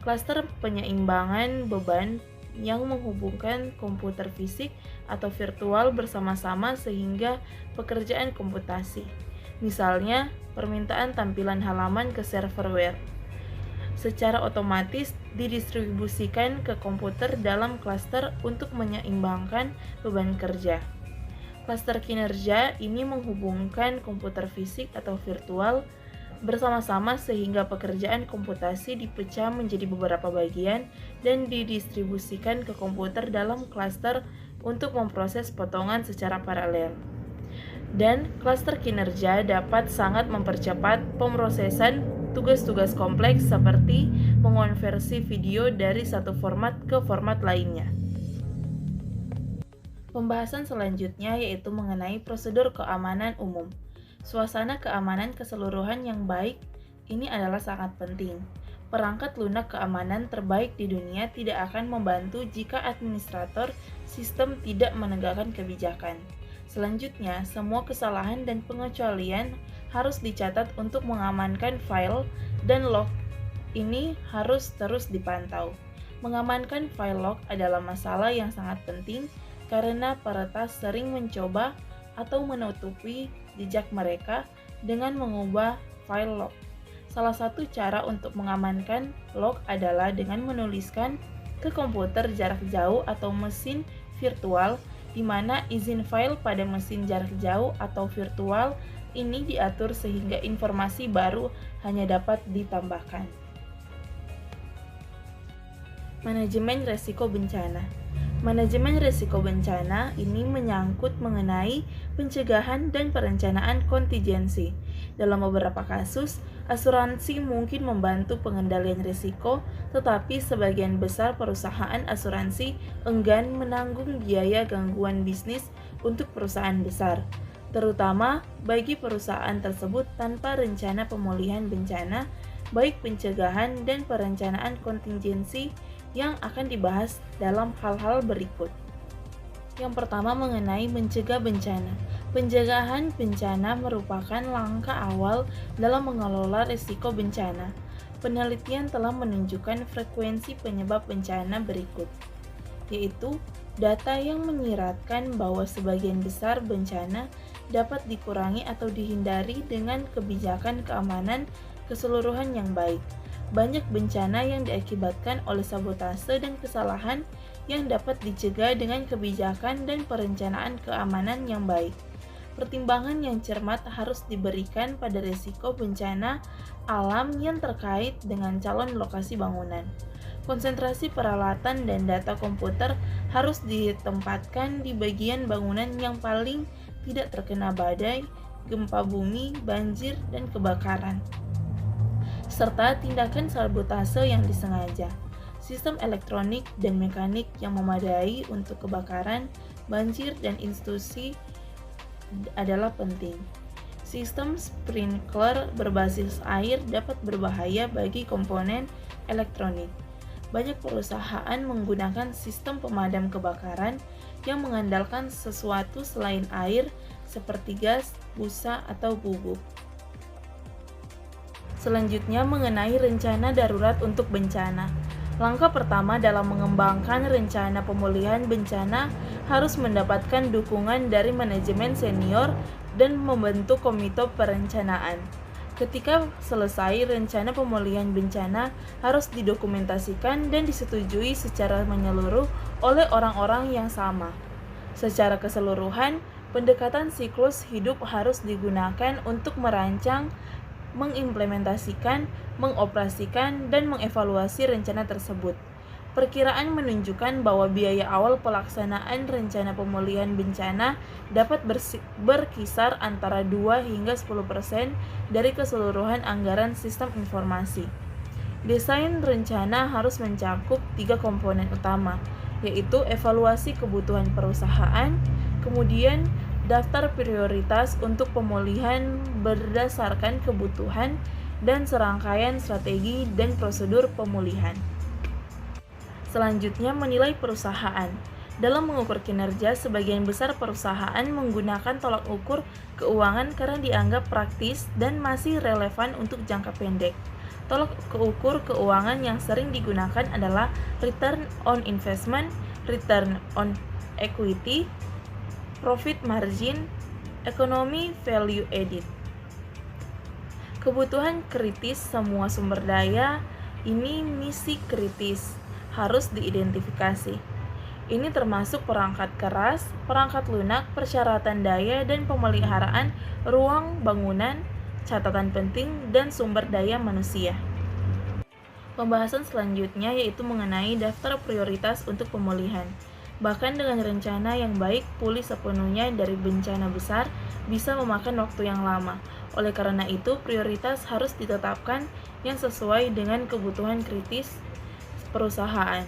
Klaster penyeimbangan beban yang menghubungkan komputer fisik atau virtual bersama-sama sehingga pekerjaan komputasi, misalnya permintaan tampilan halaman ke server web, secara otomatis didistribusikan ke komputer dalam klaster untuk menyeimbangkan beban kerja. Klaster kinerja ini menghubungkan komputer fisik atau virtual bersama-sama sehingga pekerjaan komputasi dipecah menjadi beberapa bagian dan didistribusikan ke komputer dalam klaster untuk memproses potongan secara paralel. Dan klaster kinerja dapat sangat mempercepat pemrosesan tugas-tugas kompleks seperti mengonversi video dari satu format ke format lainnya. Pembahasan selanjutnya yaitu mengenai prosedur keamanan umum. Suasana keamanan keseluruhan yang baik ini adalah sangat penting. Perangkat lunak keamanan terbaik di dunia tidak akan membantu jika administrator sistem tidak menegakkan kebijakan. Selanjutnya, semua kesalahan dan pengecualian harus dicatat untuk mengamankan file dan log. Ini harus terus dipantau. Mengamankan file log adalah masalah yang sangat penting karena peretas sering mencoba atau menutupi jejak mereka dengan mengubah file log. Salah satu cara untuk mengamankan log adalah dengan menuliskan ke komputer jarak jauh atau mesin virtual, di mana izin file pada mesin jarak jauh atau virtual ini diatur sehingga informasi baru hanya dapat ditambahkan. Manajemen resiko bencana. Manajemen risiko bencana ini menyangkut mengenai pencegahan dan perencanaan kontingensi. Dalam beberapa kasus, asuransi mungkin membantu pengendalian risiko, tetapi sebagian besar perusahaan asuransi enggan menanggung biaya gangguan bisnis untuk perusahaan besar, terutama bagi perusahaan tersebut tanpa rencana pemulihan bencana, baik pencegahan dan perencanaan kontingensi yang akan dibahas dalam hal-hal berikut. Yang pertama mengenai mencegah bencana. Pencegahan bencana merupakan langkah awal dalam mengelola risiko bencana. Penelitian telah menunjukkan frekuensi penyebab bencana berikut, yaitu data yang menyiratkan bahwa sebagian besar bencana dapat dikurangi atau dihindari dengan kebijakan keamanan keseluruhan yang baik. Banyak bencana yang diakibatkan oleh sabotase dan kesalahan yang dapat dicegah dengan kebijakan dan perencanaan keamanan yang baik. Pertimbangan yang cermat harus diberikan pada risiko bencana alam yang terkait dengan calon lokasi bangunan. Konsentrasi peralatan dan data komputer harus ditempatkan di bagian bangunan yang paling tidak terkena badai, gempa bumi, banjir, dan kebakaran, serta tindakan sabotase yang disengaja. Sistem elektronik dan mekanik yang memadai untuk kebakaran, banjir, dan institusi adalah penting. Sistem sprinkler berbasis air dapat berbahaya bagi komponen elektronik. Banyak perusahaan menggunakan sistem pemadam kebakaran yang mengandalkan sesuatu selain air seperti gas, busa, atau bubuk. Selanjutnya mengenai rencana darurat untuk bencana. Langkah pertama dalam mengembangkan rencana pemulihan bencana harus mendapatkan dukungan dari manajemen senior dan membentuk komite perencanaan. Ketika selesai, rencana pemulihan bencana harus didokumentasikan dan disetujui secara menyeluruh oleh orang-orang yang sama. Secara keseluruhan, pendekatan siklus hidup harus digunakan untuk merancang, mengimplementasikan, mengoperasikan, dan mengevaluasi rencana tersebut. Perkiraan menunjukkan bahwa biaya awal pelaksanaan rencana pemulihan bencana dapat berkisar antara 2 hingga 10% dari keseluruhan anggaran sistem informasi. Desain rencana harus mencakup 3 komponen utama, yaitu evaluasi kebutuhan perusahaan, kemudian daftar prioritas untuk pemulihan berdasarkan kebutuhan, dan serangkaian strategi dan prosedur pemulihan. Selanjutnya, menilai perusahaan. Dalam mengukur kinerja, sebagian besar perusahaan menggunakan tolak ukur keuangan karena dianggap praktis dan masih relevan untuk jangka pendek. Tolak ukur keuangan yang sering digunakan adalah return on investment, return on equity, profit margin, economy value added. Kebutuhan kritis semua sumber daya ini misi kritis harus diidentifikasi. Ini termasuk perangkat keras, perangkat lunak, persyaratan daya, dan pemeliharaan ruang bangunan, catatan penting, dan sumber daya manusia. Pembahasan selanjutnya yaitu mengenai daftar prioritas untuk pemulihan. Bahkan dengan rencana yang baik, pulih sepenuhnya dari bencana besar bisa memakan waktu yang lama. Oleh karena itu, prioritas harus ditetapkan yang sesuai dengan kebutuhan kritis perusahaan.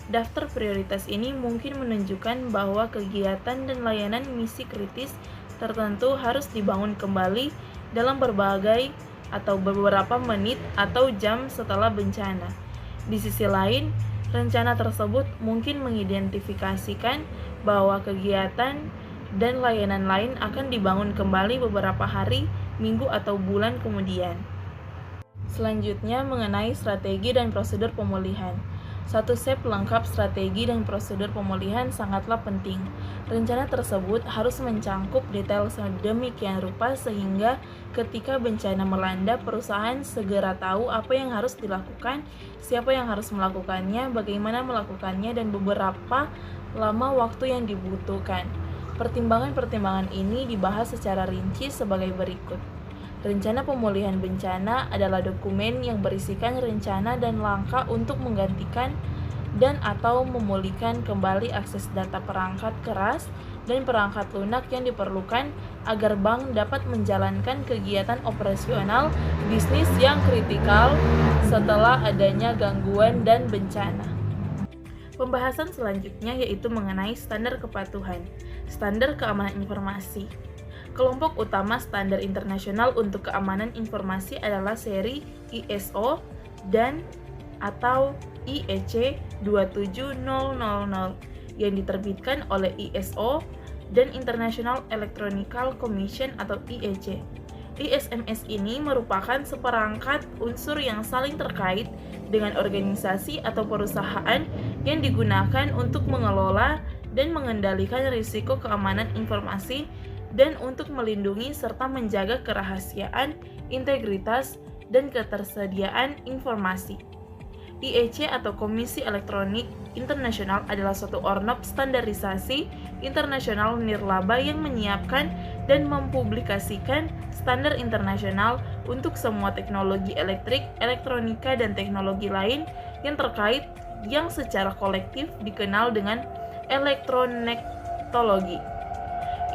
Daftar prioritas ini mungkin menunjukkan bahwa kegiatan dan layanan misi kritis tertentu harus dibangun kembali dalam berbagai atau beberapa menit atau jam setelah bencana. Di sisi lain, rencana tersebut mungkin mengidentifikasikan bahwa kegiatan dan layanan lain akan dibangun kembali beberapa hari, minggu, atau bulan kemudian. Selanjutnya mengenai strategi dan prosedur pemulihan. Satu set lengkap strategi dan prosedur pemulihan sangatlah penting. Rencana tersebut harus mencangkup detail sedemikian rupa sehingga ketika bencana melanda, perusahaan segera tahu apa yang harus dilakukan, siapa yang harus melakukannya, bagaimana melakukannya, dan beberapa lama waktu yang dibutuhkan. Pertimbangan-pertimbangan ini dibahas secara rinci sebagai berikut. Rencana pemulihan bencana adalah dokumen yang berisikan rencana dan langkah untuk menggantikan dan atau memulihkan kembali akses data perangkat keras dan perangkat lunak yang diperlukan agar bank dapat menjalankan kegiatan operasional bisnis yang kritikal setelah adanya gangguan dan bencana. Pembahasan selanjutnya yaitu mengenai standar kepatuhan, standar keamanan informasi. Kelompok utama standar internasional untuk keamanan informasi adalah seri ISO dan atau IEC 27000 yang diterbitkan oleh ISO dan International Electronical Commission atau IEC. ISMS ini merupakan seperangkat unsur yang saling terkait dengan organisasi atau perusahaan yang digunakan untuk mengelola dan mengendalikan risiko keamanan informasi dan untuk melindungi serta menjaga kerahasiaan, integritas, dan ketersediaan informasi. IEC atau Komisi Elektronik Internasional adalah suatu ornop standarisasi internasional nirlaba yang menyiapkan dan mempublikasikan standar internasional untuk semua teknologi elektrik, elektronika, dan teknologi lain yang terkait yang secara kolektif dikenal dengan elektronektologi.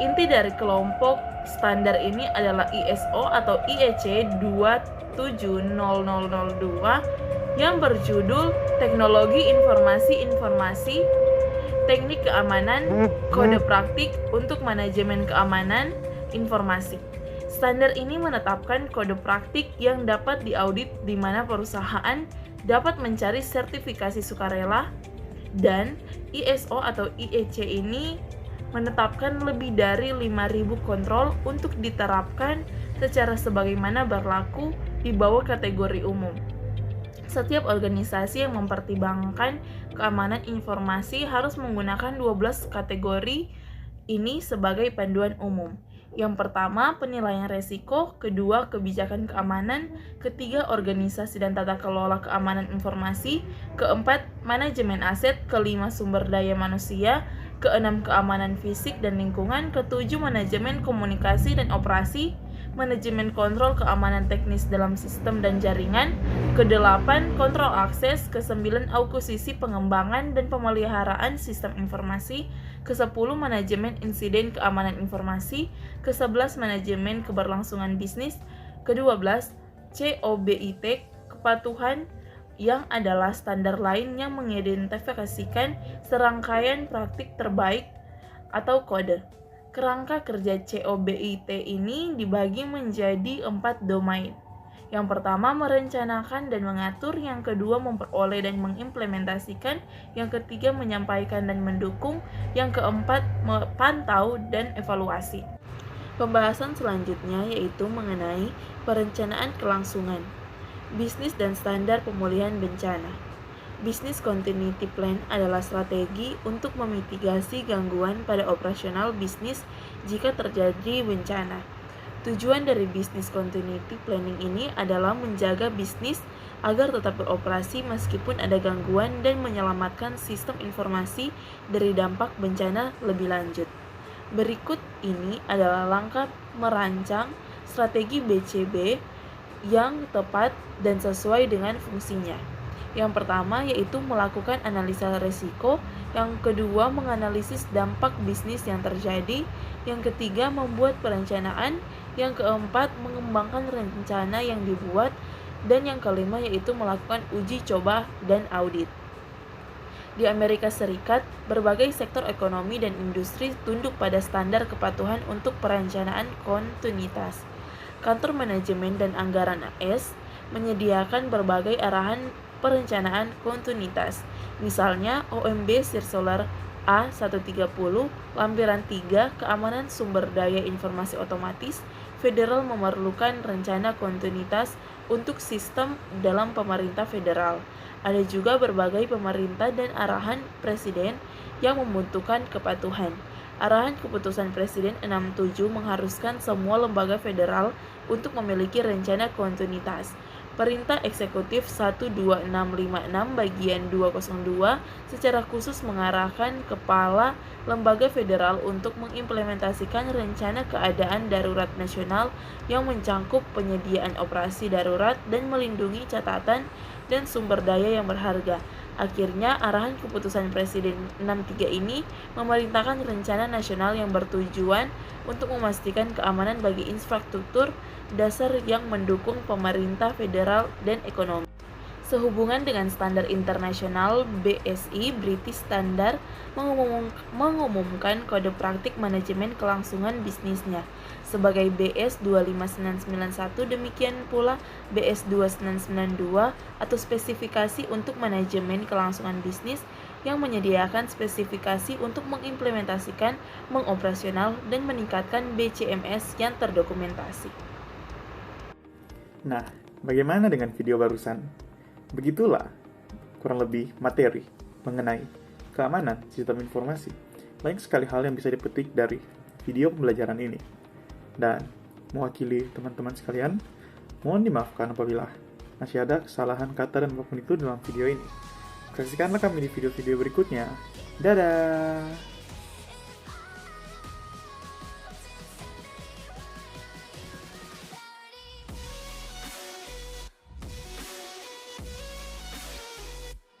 Inti dari kelompok standar ini adalah ISO atau IEC 27002 yang berjudul Teknologi Informasi, Teknik Keamanan, Kode Praktik untuk Manajemen Keamanan Informasi. Standar ini menetapkan kode praktik yang dapat diaudit di mana perusahaan dapat mencari sertifikasi sukarela, dan ISO atau IEC ini menetapkan lebih dari 5.000 kontrol untuk diterapkan secara sebagaimana berlaku di bawah kategori umum. Setiap organisasi yang mempertimbangkan keamanan informasi harus menggunakan 12 kategori ini sebagai panduan umum. Yang pertama, penilaian resiko, kedua, kebijakan keamanan, ketiga, organisasi dan tata kelola keamanan informasi, keempat, manajemen aset, kelima, sumber daya manusia, keenam, keamanan fisik dan lingkungan, ketujuh, manajemen komunikasi dan operasi, manajemen kontrol keamanan teknis dalam sistem dan jaringan, kedelapan, kontrol akses, kesembilan, akuisisi pengembangan dan pemeliharaan sistem informasi, kesepuluh, manajemen insiden keamanan informasi, kesebelas, manajemen keberlangsungan bisnis, kedua-belas, COBIT, kepatuhan yang adalah standar lain yang mengidentifikasikan serangkaian praktik terbaik atau kode. Kerangka kerja COBIT ini dibagi menjadi 4 domain. Yang pertama, merencanakan dan mengatur, yang kedua, memperoleh dan mengimplementasikan, yang ketiga, menyampaikan dan mendukung, yang keempat, memantau dan evaluasi. Pembahasan selanjutnya yaitu mengenai perencanaan kelangsungan, bisnis dan standar pemulihan bencana. Business Continuity Plan adalah strategi untuk memitigasi gangguan pada operasional bisnis jika terjadi bencana. Tujuan dari Business Continuity Planning ini adalah menjaga bisnis agar tetap beroperasi meskipun ada gangguan dan menyelamatkan sistem informasi dari dampak bencana lebih lanjut. Berikut ini adalah langkah merancang strategi BCB yang tepat dan sesuai dengan fungsinya. Yang pertama yaitu melakukan analisa risiko Yang kedua, menganalisis dampak bisnis yang terjadi. Yang ketiga, membuat perencanaan. Yang keempat, mengembangkan rencana yang dibuat. Dan yang kelima yaitu melakukan uji coba dan audit. Di Amerika Serikat, berbagai sektor ekonomi dan industri tunduk pada standar kepatuhan untuk perencanaan kontinuitas. Kantor Manajemen dan Anggaran AS menyediakan berbagai arahan perencanaan kontinuitas. Misalnya OMB Circular A130, Lampiran 3, Keamanan Sumber Daya Informasi Otomatis, Federal memerlukan rencana kontinuitas untuk sistem dalam pemerintah federal. Ada juga berbagai pemerintah dan arahan presiden yang membutuhkan kepatuhan. Arahan keputusan Presiden 67 mengharuskan semua lembaga federal untuk memiliki rencana kontinuitas. Perintah Eksekutif 12656 bagian 202 secara khusus mengarahkan kepala lembaga federal untuk mengimplementasikan rencana keadaan darurat nasional yang mencangkup penyediaan operasi darurat dan melindungi catatan dan sumber daya yang berharga. Akhirnya, arahan keputusan Presiden 63 ini memerintahkan rencana nasional yang bertujuan untuk memastikan keamanan bagi infrastruktur dasar yang mendukung pemerintah federal dan ekonomi. Sehubungan dengan standar internasional, BSI British Standard mengumumkan kode praktik manajemen kelangsungan bisnisnya sebagai BS 25991, demikian pula BS 2992 atau spesifikasi untuk manajemen kelangsungan bisnis yang menyediakan spesifikasi untuk mengimplementasikan, mengoperasional, dan meningkatkan BCMS yang terdokumentasi. Nah, bagaimana dengan video barusan? Begitulah kurang lebih materi mengenai keamanan sistem informasi. Banyak sekali hal yang bisa dipetik dari video pembelajaran ini. Dan mewakili teman-teman sekalian, mohon dimaafkan apabila masih ada kesalahan kata dan apapun itu dalam video ini. Saksikanlah kami di video-video berikutnya. Dadah!